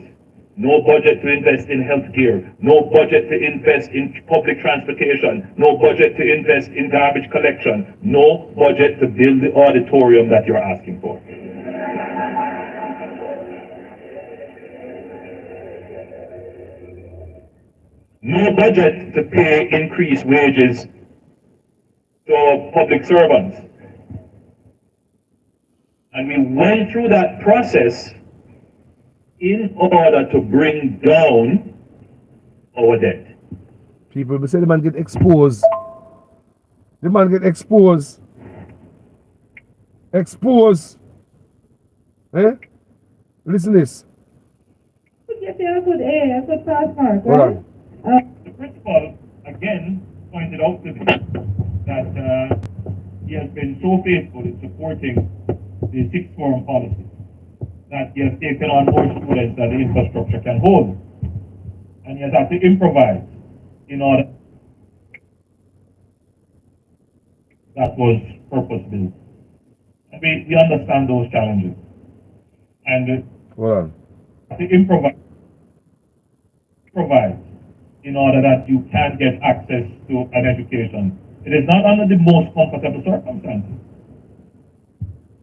No budget to invest in healthcare. No budget to invest in public transportation. No budget to invest in garbage collection. No budget to build the auditorium that you're asking for. No budget to pay increased wages to public servants. And we went through that process in order to bring down our debt. People will say the man get exposed. The man get exposed. Exposed. Eh? Listen this. Hold on. The principal, again, pointed out to me that he has been so faithful in supporting the sixth form policy that he has taken on more students than the infrastructure can hold. And he has had to improvise in order that was purpose-built. And we understand those challenges. And Hold on. to improvise in order that you can get access to an education. It is not under the most comfortable circumstances.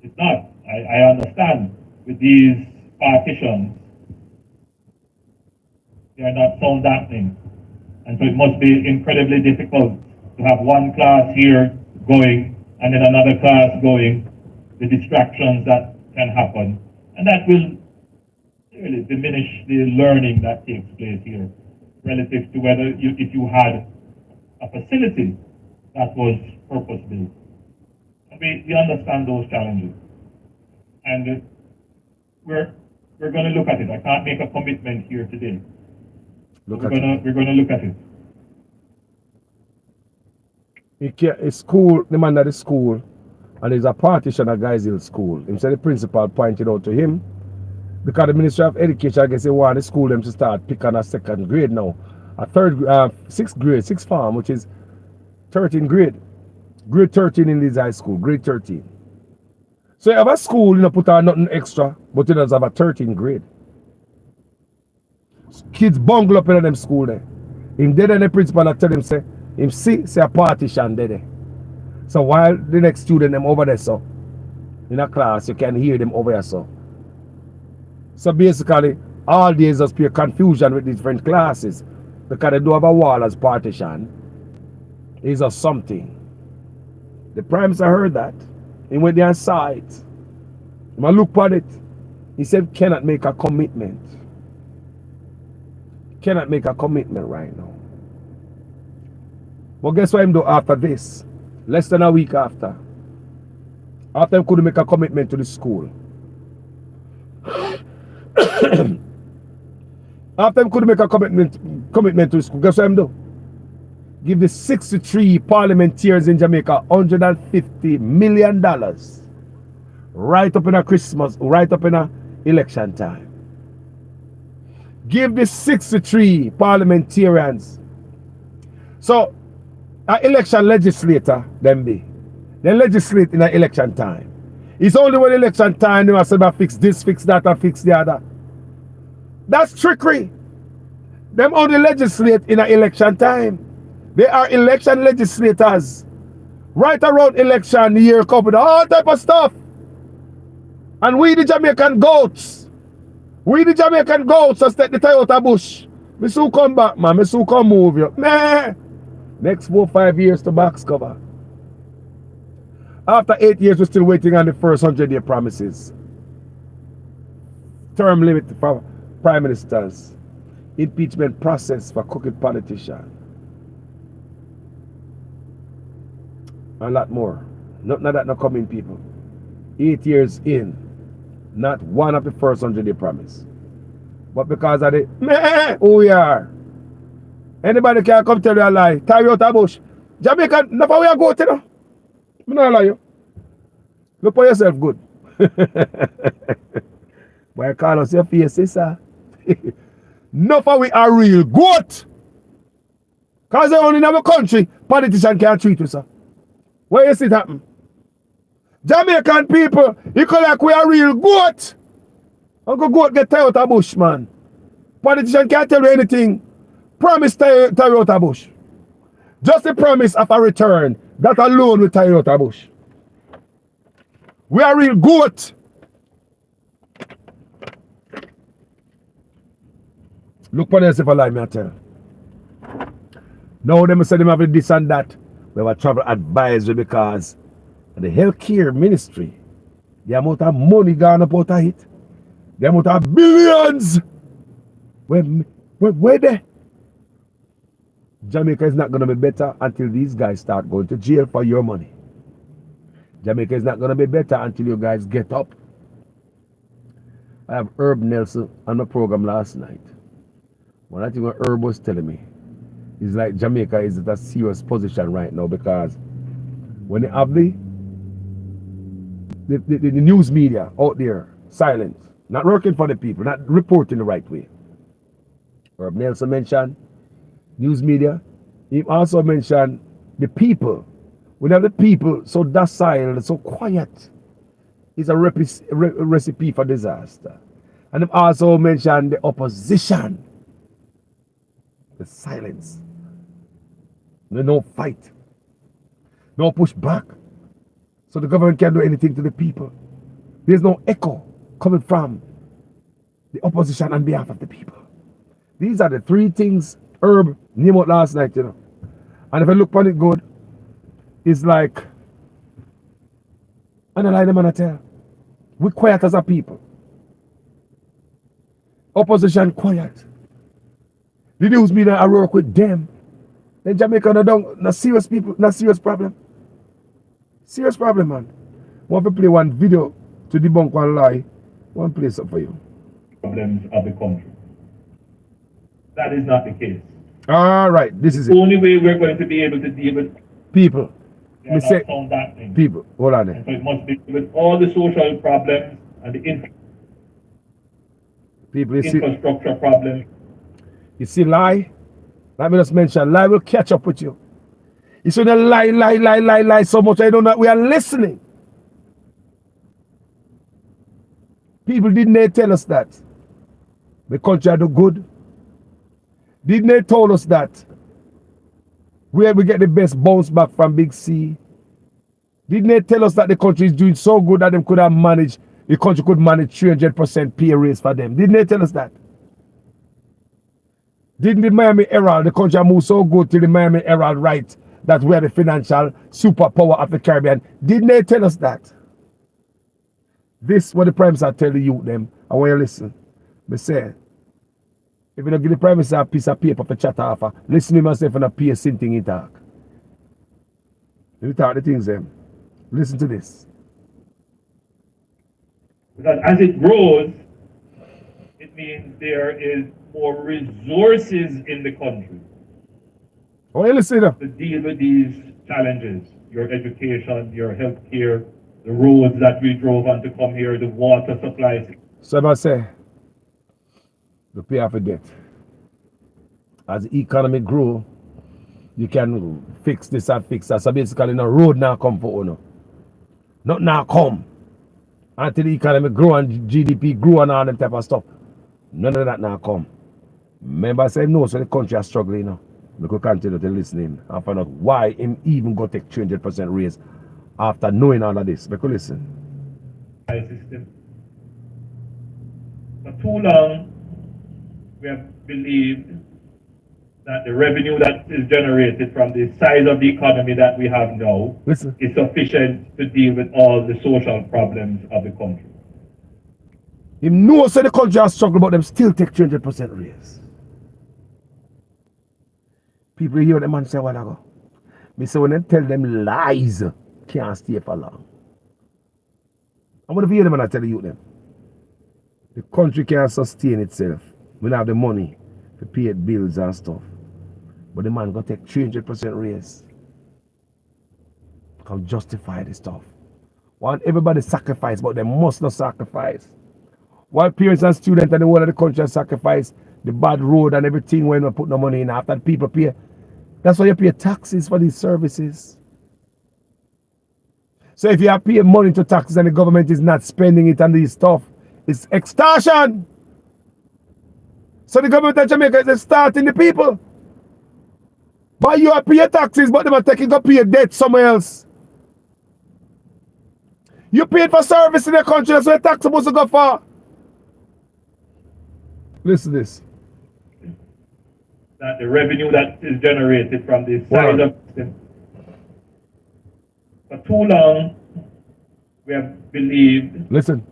It's not. I understand with these partitions, they are not sound dampening. And so it must be incredibly difficult to have one class here going and then another class going, the distractions that can happen. And that will really diminish the learning that takes place here relative to whether if you had a facility that was purpose-built. We understand those challenges. And we're going to look at it. I can't make a commitment here today. We're going to look at it. It's school, the man at the school, and there's a partition at Guys Hill School. Him said the principal pointed out to him, because the Ministry of Education, I guess they want the school them to start picking a second grade now. A sixth grade, sixth form, which is 13th grade. Grade 13 in this high school, grade 13. So you have a school, you know, put on nothing extra, but it does have a 13th grade. Kids bungle up in them school there. Him dead and the principal I tell him say a partition there. So while the next student them over there so in a class you can hear them over here so. So basically all days just pure confusion with different classes because they do have a wall as partition. Is a something. The Prime Minister heard that. He went there and saw it. He looked at it. He said cannot make a commitment. Cannot make a commitment right now. But guess what him do after this? Less than a week after. After him couldn't make a commitment to the school. After him couldn't make a commitment to the school, guess what him do? Give the 63 parliamentarians in Jamaica $150 million. Right up in a Christmas, right up in a election time. Give the 63 parliamentarians. So, an election legislator, them be. They legislate in an election time. It's only when election time they must say, fix this, fix that, and fix the other. That's trickery. Them only legislate in an election time. They are election legislators. Right around election year, covered all type of stuff. And we the Jamaican goats. We the Jamaican goats just take the Toyota bush. Me soon come back, man. Me soon come move you. Nah. Next 4 or 5 years to box cover. After 8 years, we're still waiting on the first 100-day promises. Term limit for prime ministers. Impeachment process for crooked politicians. A lot more. Nothing of that not coming, people. 8 years in. Not one of the first 100-day promise. But because of the who we are. Anybody can come tell you a lie. Toyota bush. Jamaica, never we are go to no. I'm not lie you. Look for yourself good. Why call us your face, sister? Enough of we are real good. Because they only in our country, politicians can't treat us, sir. Where you see it happen? Jamaican people, you call like we are real goat. Uncle Goat get Toyota bush, man. Politician can't tell you anything. Promise Toyota bush. Just a promise of a return. That alone with Toyota bush. We are real goat. Look for yourself a lie, me I tell. Now them say them have this and that. We have a travel advisory because the healthcare ministry, the amount of money gone up out of it, the amount of billions. Where they? Jamaica is not going to be better until these guys start going to jail for your money. Jamaica is not going to be better until you guys get up. I have Herb Nelson on the program last night. One thing what Herb was telling me is like Jamaica is at a serious position right now because when they have the news media out there silent, not working for the people, not reporting the right way. Herb Nelson mentioned news media. He also mentioned the people. When have the people so docile and so quiet, it's a recipe for disaster. And they've also mentioned the opposition. The silence. No fight. No push back. So the government can't do anything to the people. There's no echo coming from the opposition on behalf of the people. These are the three things Herb named out last night, you know. And if I look on it good, it's like, and I lie them and I tell. We're quiet as a people. Opposition quiet. The news media I work with them. Then Jamaica no serious people, no serious problem. Serious problem, man. Want to play one video to debunk one lie. One place up for you. Problems of the country. That is not the case. All right, this is The it. only way we're going to be able to deal with People, they are me not say, found that thing. people, hold on And there. so it must be with all the social problems and the People, you infrastructure problems. see lie? Let me just mention, lie will catch up with you. You see the lie so much I don't know we are listening. People, didn't they tell us that the country do good? Didn't they told us that where we get the best bounce back from Big C? Didn't they tell us that the country is doing so good that them could have managed, the country could manage 300% pay raise for them? Didn't they tell us that? Didn't the Miami Herald, the country moved so good till the Miami Herald write that we are the financial superpower of the Caribbean? Didn't they tell us that? This what the Prime Minister tell the youth them. I want you to listen. They say, if you don't give the Prime Minister a piece of paper for chat off, listen to myself and a pay thing he talk. Let me talk the things them. Listen to this. Because as it grows, it means there is more resources in the country I want you to listen now. to deal with these challenges. Your education, your healthcare, the roads that we drove on to come here, the water supplies. So I say, the pay off a debt. As the economy grow, you can fix this and fix that. So basically, no road now come for you. Not now come. Until the economy grow and GDP grow and all that type of stuff. None of that now come. Remember I said no, so the country is struggling now. We could continue to listen him and find out why him even go take 200% raise after knowing all of this. We could listen. System. For too long, we have believed that the revenue that is generated from the size of the economy that we have now Listen. is sufficient to deal with all the social problems of the country. Him knows so the country has struggled, but them still take 200% raise. People hear what the man say a while ago. Me say when they tell them lies, can't stay for long. I'm gonna hear them and I tell the youth them. The country can't sustain itself. We don't have the money to pay its bills and stuff. But the man gonna take 300% raise. Can justify this stuff. Want everybody sacrifice, but they must not sacrifice. While parents and students and the whole of the country sacrifice the bad road and everything when we put no money in after the people pay. That's why you pay taxes for these services. So if you are paying money to taxes and the government is not spending it on these stuff, it's extortion. So the government of Jamaica is extorting the people. But you are paying taxes, but they are taking up your debt somewhere else. You paid for service in the country, that's where tax is supposed to go for. Listen to this. That the revenue that is generated from the size Wow. of the for too long, we have believed Listen.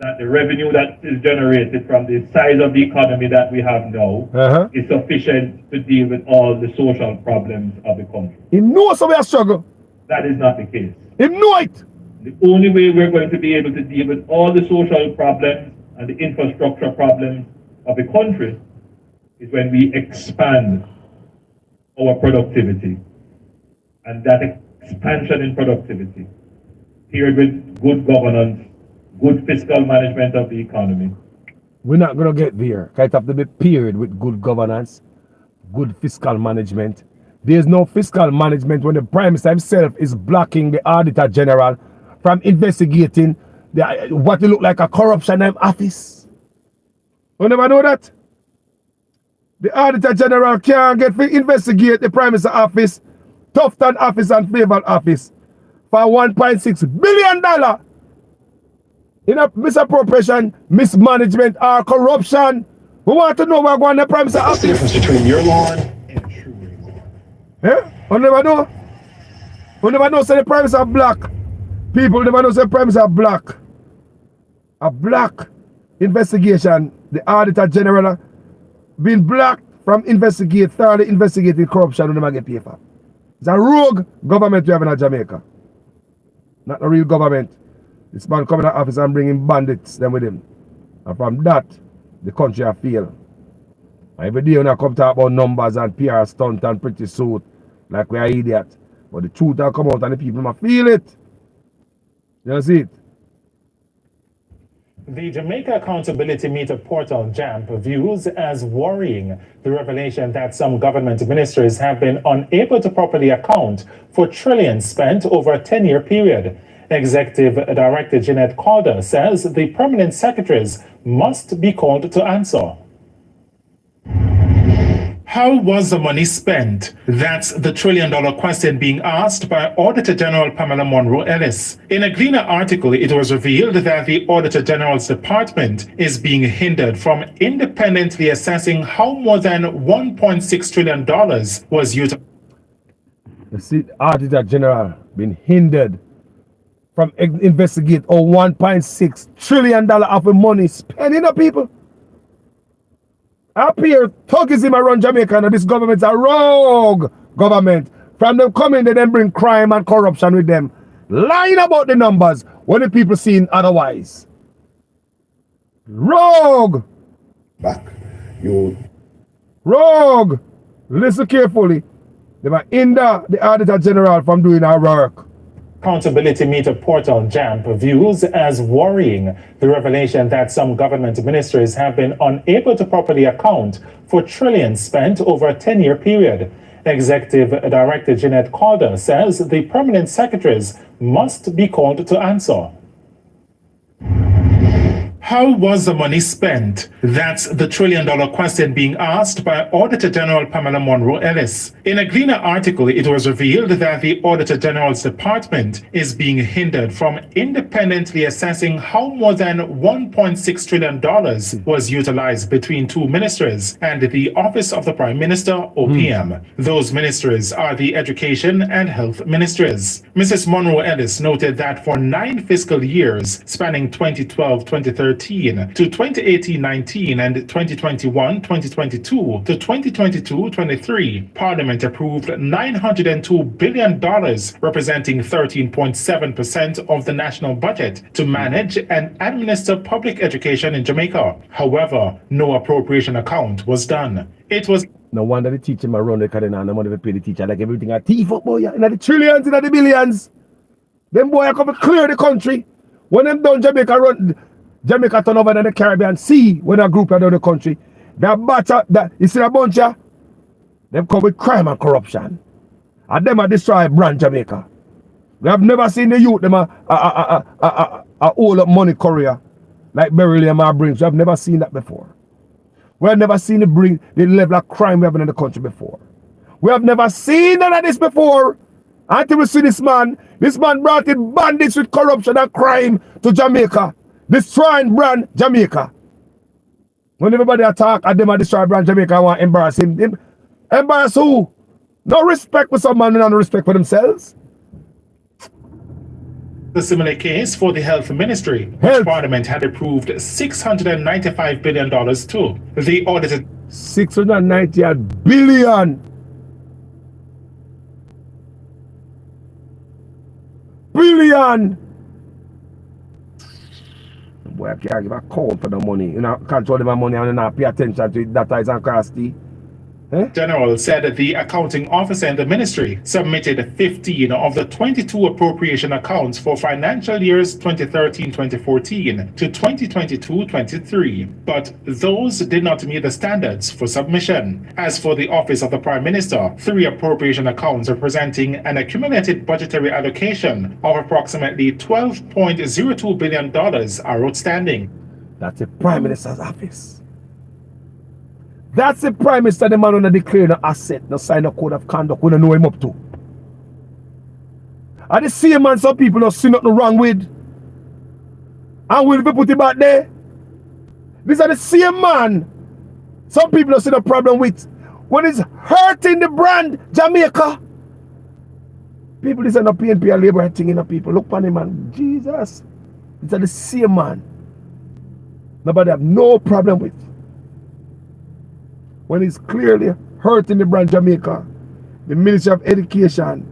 that the revenue that is generated from the size of the economy that we have now Uh-huh. is sufficient to deal with all the social problems of the country. He knows how we are struggle. That is not the case. He know it. The only way we're going to be able to deal with all the social problems and the infrastructure problems of the country is when we expand our productivity. And that expansion in productivity, paired with good governance, good fiscal management of the economy, We're not going to get there. It have to be paired with good governance, good fiscal management. There's no fiscal management when the Prime Minister himself is blocking the Auditor General from investigating what will look like a corruption office. You never know that? The Auditor General can't get to investigate the Prime Minister office, Tufton office and Favour office for $1.6 billion in a misappropriation, mismanagement, or corruption. We want to know what's going on in the Prime Minister office. The difference between your lawn and Truly lawn. Yeah? You never know. You never know say the Prime Minister black. People never know say the Prime Minister black. A black investigation, the Auditor General being black from thoroughly investigating corruption, we never get paid for. It's a rogue government we have in Jamaica. Not a real government. This man coming to the office and bringing bandits them with him. And from that, the country has failed. And every day when I come talk about numbers and PR stunt and pretty suit, like we are idiots. But the truth will come out and the people must feel it. You see it? The Jamaica Accountability Meter portal, JAMP, views as worrying the revelation that some government ministers have been unable to properly account for trillions spent over a 10-year period. Executive Director Jeanette Calder says the permanent secretaries must be called to answer. How was the money spent? That's the trillion-dollar question being asked by Auditor General Pamela Monroe Ellis. In a Gleaner article, it was revealed that the Auditor General's department is being hindered from independently assessing how more than $1.6 trillion was utilized. You see, the Auditor General been hindered from investigate $1.6 trillion of the money spent in the people. Up here, thugism around Jamaica, and this government's a rogue government. From them coming, they then bring crime and corruption with them. Lying about the numbers when the people seeing otherwise. Rogue! Back. You Rogue! Listen carefully. They might hinder the Auditor General from doing our work. Accountability Meter portal, JAMP, views as worrying the revelation that some government ministers have been unable to properly account for trillions spent over a 10-year period. Executive Director Jeanette Calder says the permanent secretaries must be called to answer. How was the money spent? That's the trillion-dollar question being asked by Auditor General Pamela Monroe Ellis. In a Gleaner article, it was revealed that the Auditor General's department is being hindered from independently assessing how more than $1.6 trillion was utilized between two ministers and the Office of the Prime Minister, OPM. Those ministers are the Education and Health ministries. Mrs. Monroe Ellis noted that for 9 fiscal years, spanning 2012-2013 to 2018-19 and 2021-2022 to 2022-23, Parliament approved $902 billion, representing 13.7% of the national budget, to manage and administer public education in Jamaica. However, no appropriation account was done. It was No wonder the teacher might run the academy and the money to pay the teacher like everything a thief up, boy. In the trillions, in the billions. Them boy come to clear the country. When them done Jamaica turn over in the Caribbean Sea when a group are down the country. You see a bunch of them come with crime and corruption. And them are destroy brand Jamaica. We have never seen the youth them hold up money courier like Beryl and Brings. We have never seen that before. We have never seen the level of crime we have in the country before. We have never seen none of this before. Until we see this man brought in bandits with corruption and crime to Jamaica. Destroying brand Jamaica. When everybody attack and them destroy brand Jamaica, I want to embarrass him. Embarrass who? No respect for some man and no respect for themselves. a similar case for the Health Ministry, which Parliament had approved $695 billion to. The audited $690 billion. Boy, I can't give a count for the money. You know, control my money and not pay attention to it. That is and costly. General said the accounting officer in the ministry submitted 15 of the 22 appropriation accounts for financial years 2013-2014 to 2022-23, but those did not meet the standards for submission. As for the Office of the Prime Minister, 3 appropriation accounts representing an accumulated budgetary allocation of approximately $12.02 billion are outstanding. That's the Prime Minister's office. That's the Prime Minister, the man who declare no asset, no sign a code of conduct, we don't know him up to. And the same man some people don't see nothing wrong with. And will be put it back there. These are the same man some people don't see the problem with. When it's hurting the brand Jamaica. People listen to PNP and labor thing in the people. Look on him, man. Jesus. These are the same man. Nobody have no problem with. When it's clearly hurting the brand Jamaica, the Ministry of Education,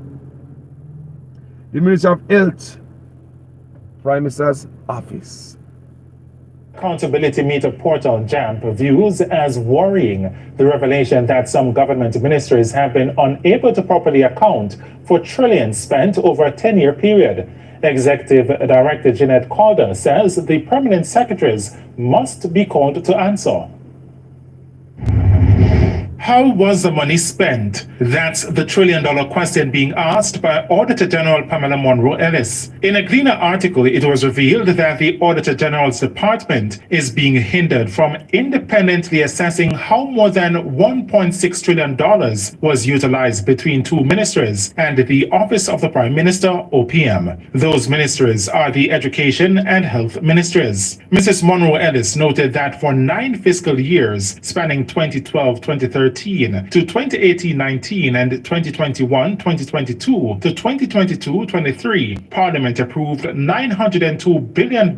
the Ministry of Health, Prime Minister's office. Accountability Meter Portal JAMP views as worrying the revelation that some government ministries have been unable to properly account for trillions spent over a 10-year period. Executive Director Jeanette Calder says the permanent secretaries must be called to answer. How was the money spent? That's the trillion-dollar question being asked by Auditor General Pamela Monroe Ellis. In a Gleaner article, it was revealed that the Auditor General's department is being hindered from independently assessing how more than $1.6 trillion was utilized between two ministries and the Office of the Prime Minister, OPM. Those ministries are the Education and Health ministries. Mrs. Monroe Ellis noted that for 9 fiscal years, spanning 2012-2013, to 2018-19 and 2021-2022 to 2022-23, Parliament approved $902 billion,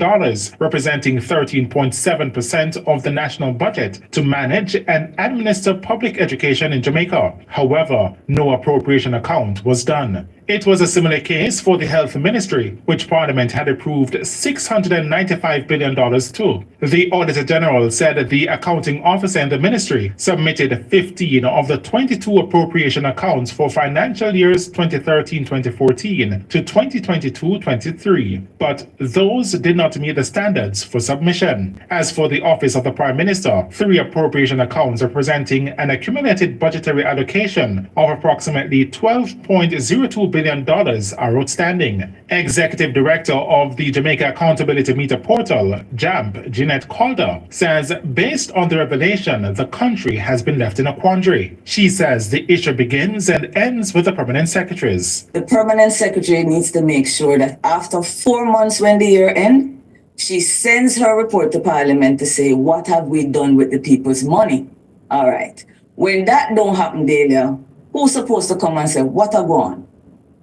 representing 13.7% of the national budget, to manage and administer public education in Jamaica. However, no appropriation account was done. It was a similar case for the Health Ministry, which Parliament had approved $695 billion to. The Auditor General said the accounting officer in the ministry submitted 15 of the 22 appropriation accounts for financial years 2013-2014 to 2022-23, but those did not meet the standards for submission. As for the Office of the Prime Minister, 3 appropriation accounts representing an accumulated budgetary allocation of approximately $12.02 billion are outstanding. Executive Director of the Jamaica Accountability Meter Portal, JAMP, Jeanette Calder, says based on the revelation, the country has been left in a quandary. She says the issue begins and ends with the permanent secretaries. The permanent secretary needs to make sure that after 4 months when the year ends, she sends her report to Parliament to say, what have we done with the people's money? All right. When that don't happen, Delia, who's supposed to come and say, what are gone?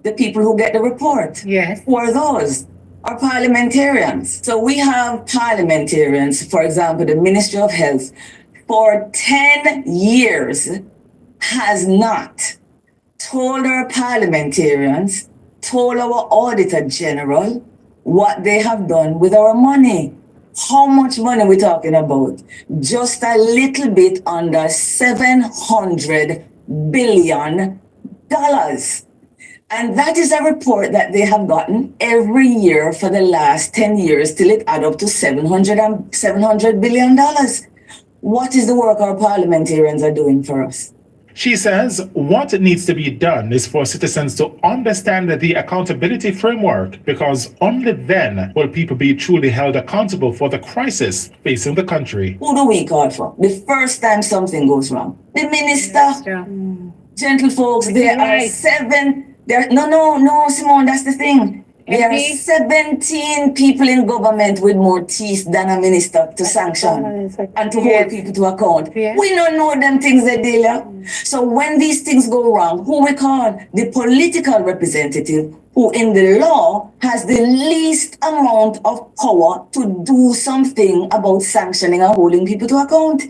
The people who get the report. Yes. Who are those? Are parliamentarians. So we have parliamentarians, for example, the Ministry of Health, for 10 years has not told our parliamentarians, told our Auditor General what they have done with our money. How much money are we talking about? Just a little bit under $700 billion. And that is a report that they have gotten every year for the last 10 years till it add up to $700 billion. What is the work our parliamentarians are doing for us? She says what needs to be done is for citizens to understand the accountability framework, because only then will people be truly held accountable for the crisis facing the country. Who do we call for? The first time something goes wrong. The minister. Gentle folks, there are 7. No, Simone, that's the thing. There are 17 people in government with more teeth than a minister to sanction and to hold people to account. We don't know them things, Delia. So when these things go wrong, who we call? The political representative, who in the law has the least amount of power to do something about sanctioning and holding people to account.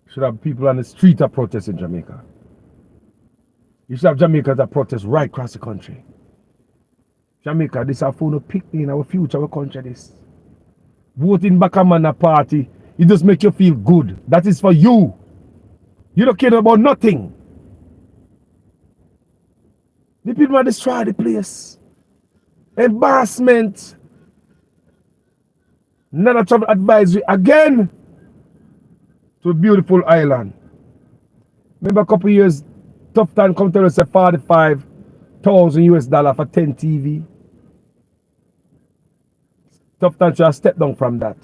Should have people on the street that protest in Jamaica. You should have Jamaicans that protest right across the country. Jamaica, this is our phone pick in our future, our country this. Voting back a man a party, it just make you feel good. That is for you. You don't care about nothing. The people that destroy the place. Embarrassment. Another travel advisory again to a beautiful island. Remember a couple years, Tough Time come to us at $45,000 for 10 TV. Tough Time should have stepped down from that.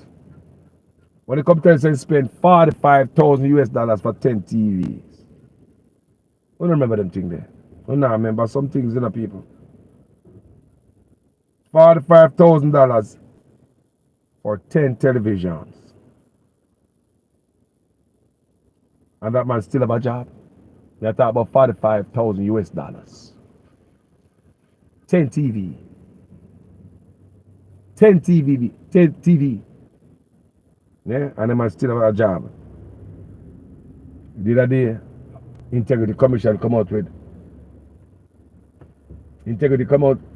When the competition spent 45,000 US dollars for 10 TVs. I don't remember them things there. I don't remember some things in the people. $45,000 for 10 televisions. And that man still have a job. They talk about 45,000 US dollars. 10 TV. 10 TV. 10 TV. Yeah, and the man still have a job. The other day, Integrity Commission come out with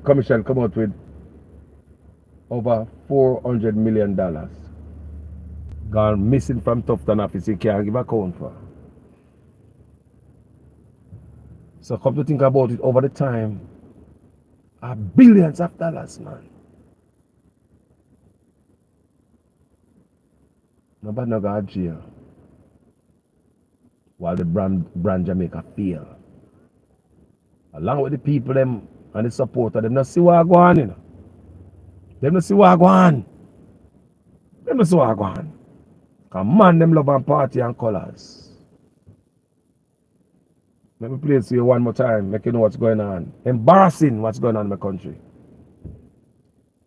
Commission come out with over $400 million gone missing from Tufton office. You can't give account for. So come to think about it, over the time, are billions of dollars, man. Nobody no go to jail while the brand Jamaica fail. Along with the people them and the supporter, them not see what go on, you know. Them not see what go on. Them not see what go on. Because man, them love and party and colours. Let me play it to you one more time, make you know what's going on. Embarrassing what's going on in my country.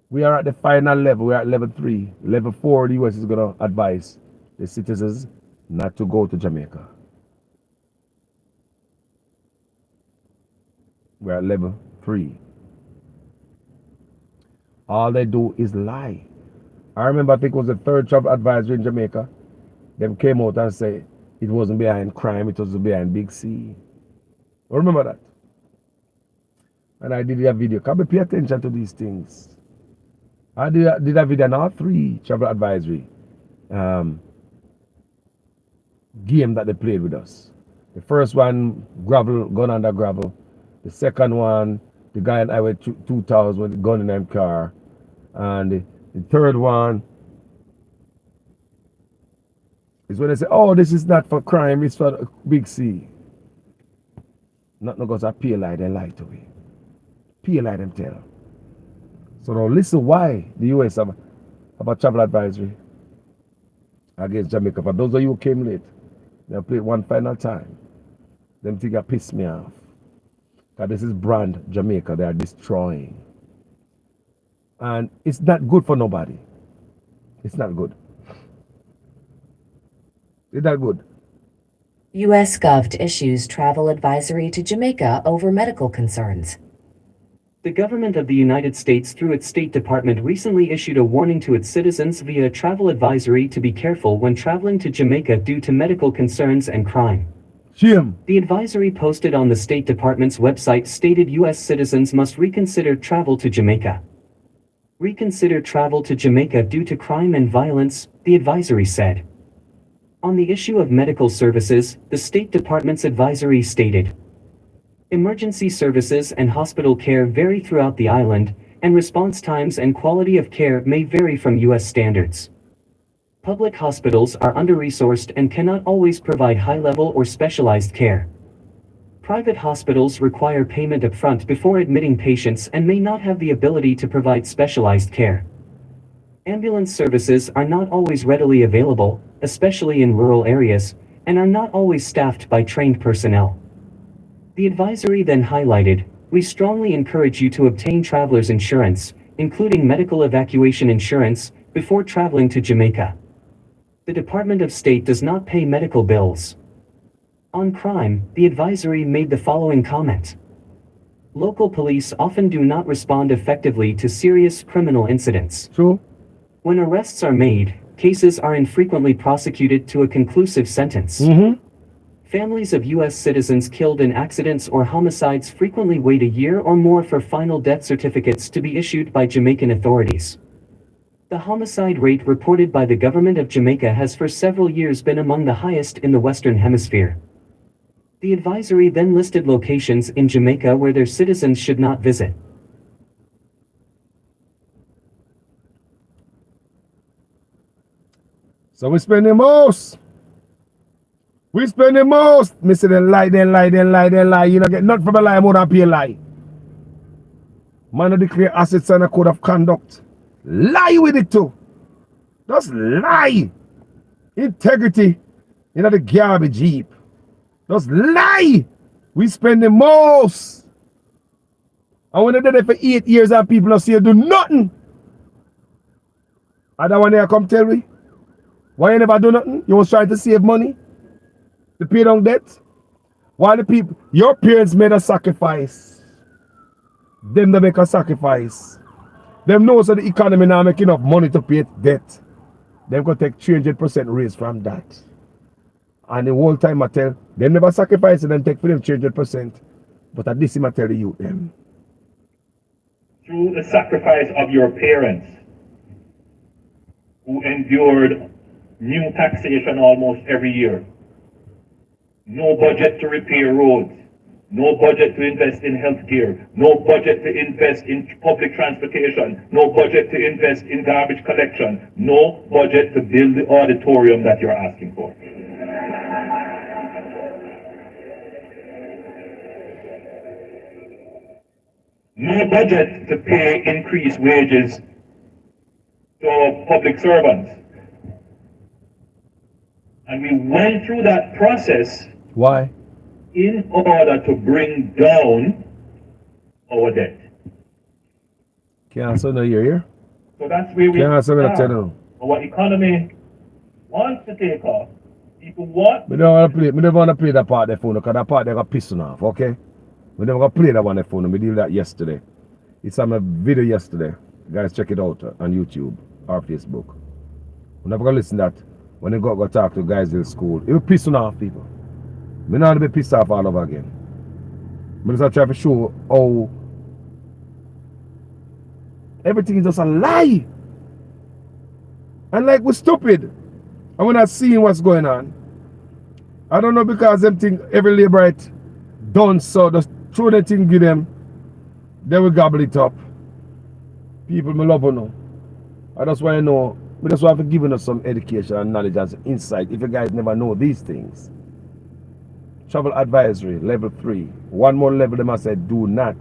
We are at the final level. We are at level 3. Level 4, the US is going to advise the citizens not to go to Jamaica. We're at level 3. All they do is lie. I remember, I think it was the 3rd travel advisory in Jamaica. Them came out and said it wasn't behind crime, it was behind Big C. I remember that. And I did a video. Can we pay attention to these things? I did a video on all 3 travel advisory game that they played with us. The first one, gravel, gun under gravel. The second one, the guy on Highway 2000 with the gun in his car. And the third one is when they say, oh, this is not for crime, it's for Big C. Not because I PLI, they lie to me. PLI them tell. So now listen why the US have a travel advisory against Jamaica. For those of you who came late, they'll play it one final time. Them things that piss me off. Because this is brand Jamaica they are destroying. And it's not good for nobody. It's not good. It's not good. U.S. Gov issues travel advisory to Jamaica over medical concerns. The government of the United States, through its State Department, recently issued a warning to its citizens via a travel advisory to be careful when traveling to Jamaica due to medical concerns and crime. Shame. The advisory posted on the State Department's website stated U.S. citizens must reconsider travel to Jamaica. Reconsider travel to Jamaica due to crime and violence, the advisory said. On the issue of medical services, the State Department's advisory stated, emergency services and hospital care vary throughout the island, and response times and quality of care may vary from U.S. standards. Public hospitals are under-resourced and cannot always provide high-level or specialized care. Private hospitals require payment upfront before admitting patients and may not have the ability to provide specialized care. Ambulance services are not always readily available, especially in rural areas, and are not always staffed by trained personnel. The advisory then highlighted, we strongly encourage you to obtain traveler's insurance, including medical evacuation insurance, before traveling to Jamaica. The Department of State does not pay medical bills. On crime, the advisory made the following comment. Local police often do not respond effectively to serious criminal incidents. True. When arrests are made, cases are infrequently prosecuted to a conclusive sentence. Families of U.S. citizens killed in accidents or homicides frequently wait a year or more for final death certificates to be issued by Jamaican authorities. The homicide rate reported by the government of Jamaica has for several years been among the highest in the Western Hemisphere. The advisory then listed locations in Jamaica where their citizens should not visit. So we spend the most. We spend the most. Missing the lie, then lie, then lie, then lie. You don't get nothing from a lie more than pay a lie. Man to declare assets and a code of conduct. Lie with it too. Just lie. Integrity in the garbage heap. Just lie. We spend the most. And when they did it for 8 years and people don't see you do nothing. I don't want to come tell me. Why you never do nothing? You was trying to save money to pay down debt. Why the people, your parents made a sacrifice. Them they make a sacrifice. Them knows that the economy now make enough money to pay debt. Them gonna take 300% raise from that. And the whole time I tell them never sacrifice and then take for them 300%. But at this I tell you them. Through the sacrifice of your parents, who endured new taxation almost every year, no budget to repair roads, no budget to invest in healthcare, no budget to invest in public transportation, no budget to invest in garbage collection, no budget to build the auditorium that you're asking for. No budget to pay increased wages to public servants. And we went through that process. Why? In order to bring down our debt. Can't answer no here. So that's where we Can't answer start. tell you. Our economy wants to take off. People want. Me don't want to play that part of the phone because that part they got pissing off, okay? We never gonna play that one on the phone. We did that yesterday. It's on my video yesterday. Guys, check it out on YouTube or Facebook. We never gonna listen to that when they go talk to guys in school. It will pissing off people. Me not be pissed off all over again. But just try to show how everything is just a lie. And like we're stupid. And we're not seeing what's going on. I don't know because them think every laborite done so, just throw that thing give them, they will gobble it up. People me love you know. I just want to know, we just want to give us some education and knowledge and insight if you guys never know these things. Travel advisory, level 3. One more level, they must say do not.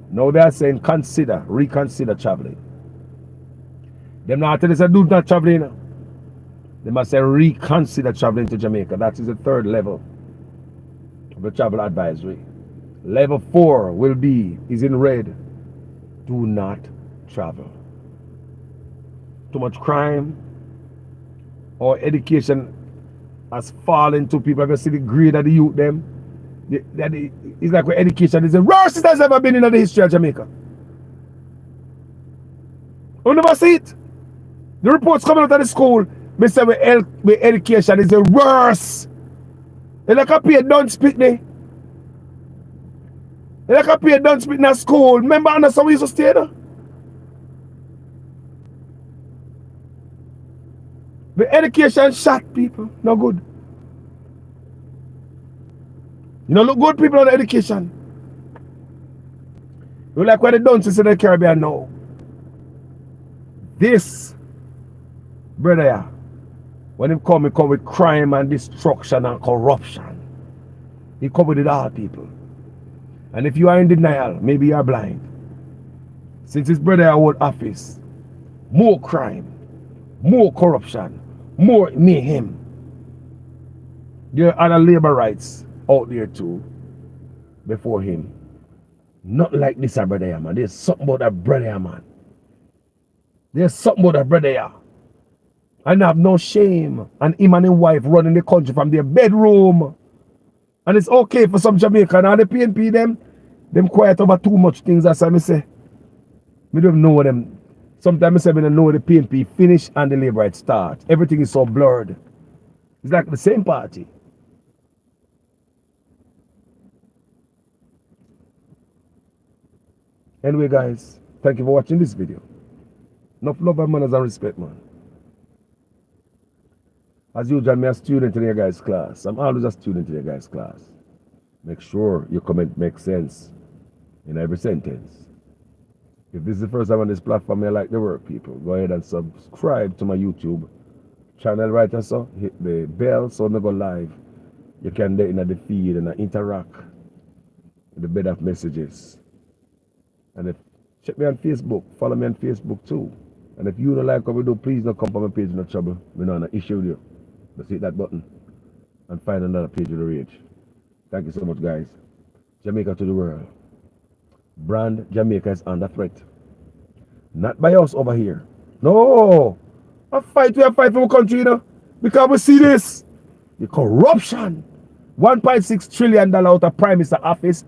Now they are saying consider, reconsider traveling. Them not tell you say do not traveling. They must say reconsider traveling to Jamaica. That is the 3rd level of the travel advisory. Level 4 will be, is in red. Do not travel. Too much crime or education has fallen to people. Have you seen the grade of the youth them? It's like where education is the worst it has ever been in the history of Jamaica. You never see it. The reports coming out of the school, they say where education is the worst. They like a pay don't speak me. They like a pay don't speak in a school. Remember that's how we used to stay there? The education shot people. No good. You know, look good people on the education. You like what they done in the Caribbean now. This brother here, when he come with crime and destruction and corruption. He come with it all, people. And if you are in denial, maybe you are blind. Since his brother hold office, more crime, more corruption, more mayhem. There are other labor rights out there too before him. Not like this brother here, man. There's something about that brother here, man. There's something about that brother here. And have no shame. And him and his wife running the country from their bedroom. And it's okay for some Jamaican. And the PNP them quiet over too much things. That's what I say. We don't know them. Sometimes I say we don't know the PNP finish and the Labour right start. Everything is so blurred. It's like the same party. Anyway, guys, thank you for watching this video. Enough love and manners and respect, man. As usual, I'm a student in your guys' class. I'm always a student in your guys' class. Make sure your comment makes sense in every sentence. If this is the first time on this platform, I like the work, people. Go ahead and subscribe to my YouTube channel right and so. Hit the bell so when I go live. You can get in the feed and interact with the bed of messages. And check me on Facebook. Follow me on Facebook too. And if you don't like what we do, please don't come on my page, no trouble. We don't have an issue with you. Let's hit that button and find another page of the rage. Thank you so much, guys. Jamaica to the world. Brand Jamaica is under threat. Not by us over here. No. We are fight for our country, you know. Because we see this. The corruption. $1.6 trillion out of Prime Minister office.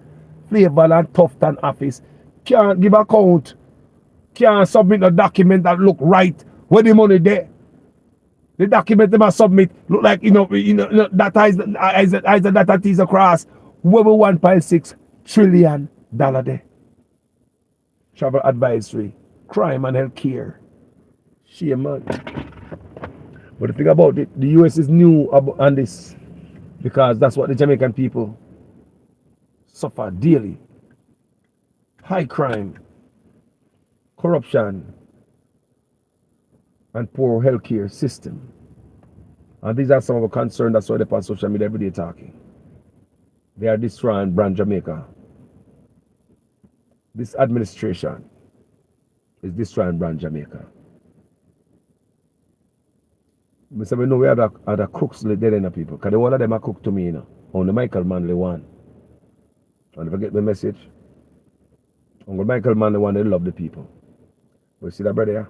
Flavor and Tufton office. Can't give account. Can't submit a document that look right. Where the money there? The document they must submit look like that is the data tease across. Where $1.6 trillion there. Travel advisory, crime and health care. Shame, man. But the thing about it, the US is new on this because that's what the Jamaican people suffer daily. High crime, corruption, and poor healthcare system. And these are some of the concerns that's why they're on social media every day talking. They are destroying Brand Jamaica. This administration is destroying Brand Jamaica. We say we know we have other crooks dead in the people. Because the one of them are cooked to me, Only Michael Manley one. And if I get the message, Uncle Michael Manley one, they love the people. We see that, brother, yeah?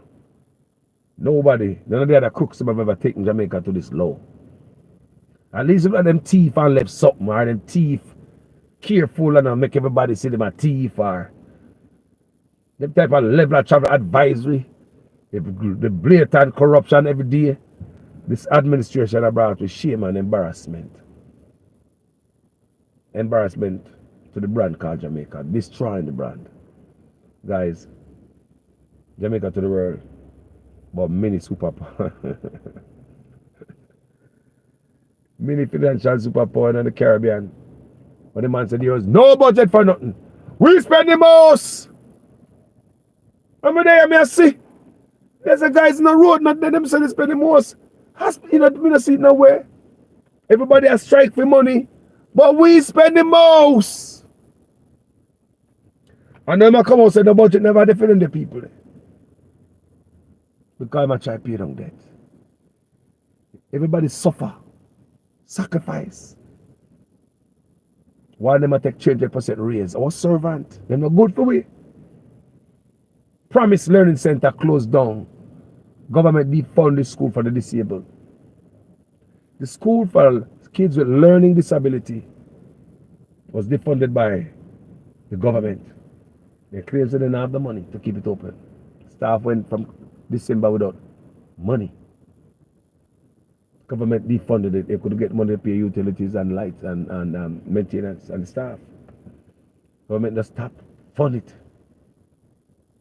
Nobody, none of the other crooks have ever taken Jamaica to this low. At least if them thief and left something, or them thief careful and make everybody see them a thief, or them type of level of travel advisory, the blatant corruption every day. This administration has brought with shame and embarrassment. Embarrassment to the brand called Jamaica, destroying the brand. Guys, Jamaica to the world, but many superpower. Many financial superpower in the Caribbean. But the man said there was no budget for nothing. We spend the most. I'm there, I see. There's a guys in the road, not them say they spend the most. I don't see it nowhere. Everybody has strike for money, but we spend the most. And then I come out and say the budget never defending the people. Because I try to pay down debt. Everybody suffer, sacrifice. Why them take 20% raise? Our servant, they're not good for we. Promise Learning Center closed down. Government defund the school for the disabled. The school for kids with learning disability was defunded by the government. They claimed they didn't have the money to keep it open. Staff went from December without money. Government defunded it. They could get money to pay utilities and lights and maintenance and staff. Government just stopped fund it.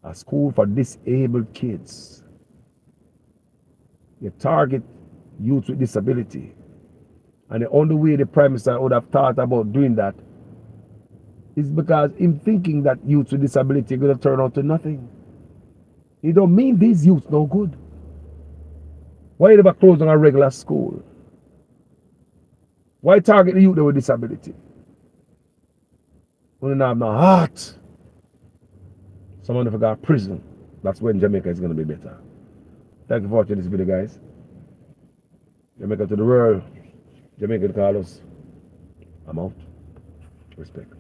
A school for disabled kids. They target youth with disability. And the only way the Prime Minister would have thought about doing that is because him thinking that youth with disability are going to turn out to nothing. He don't mean these youths no good. Why you never close on a regular school? Why target the youth with disability? When they have no heart. Someone forgot prison. That's when Jamaica is going to be better. Thank you for watching this video, guys. Jamaica to the world. Jamaica to Carlos. I'm out. Respect.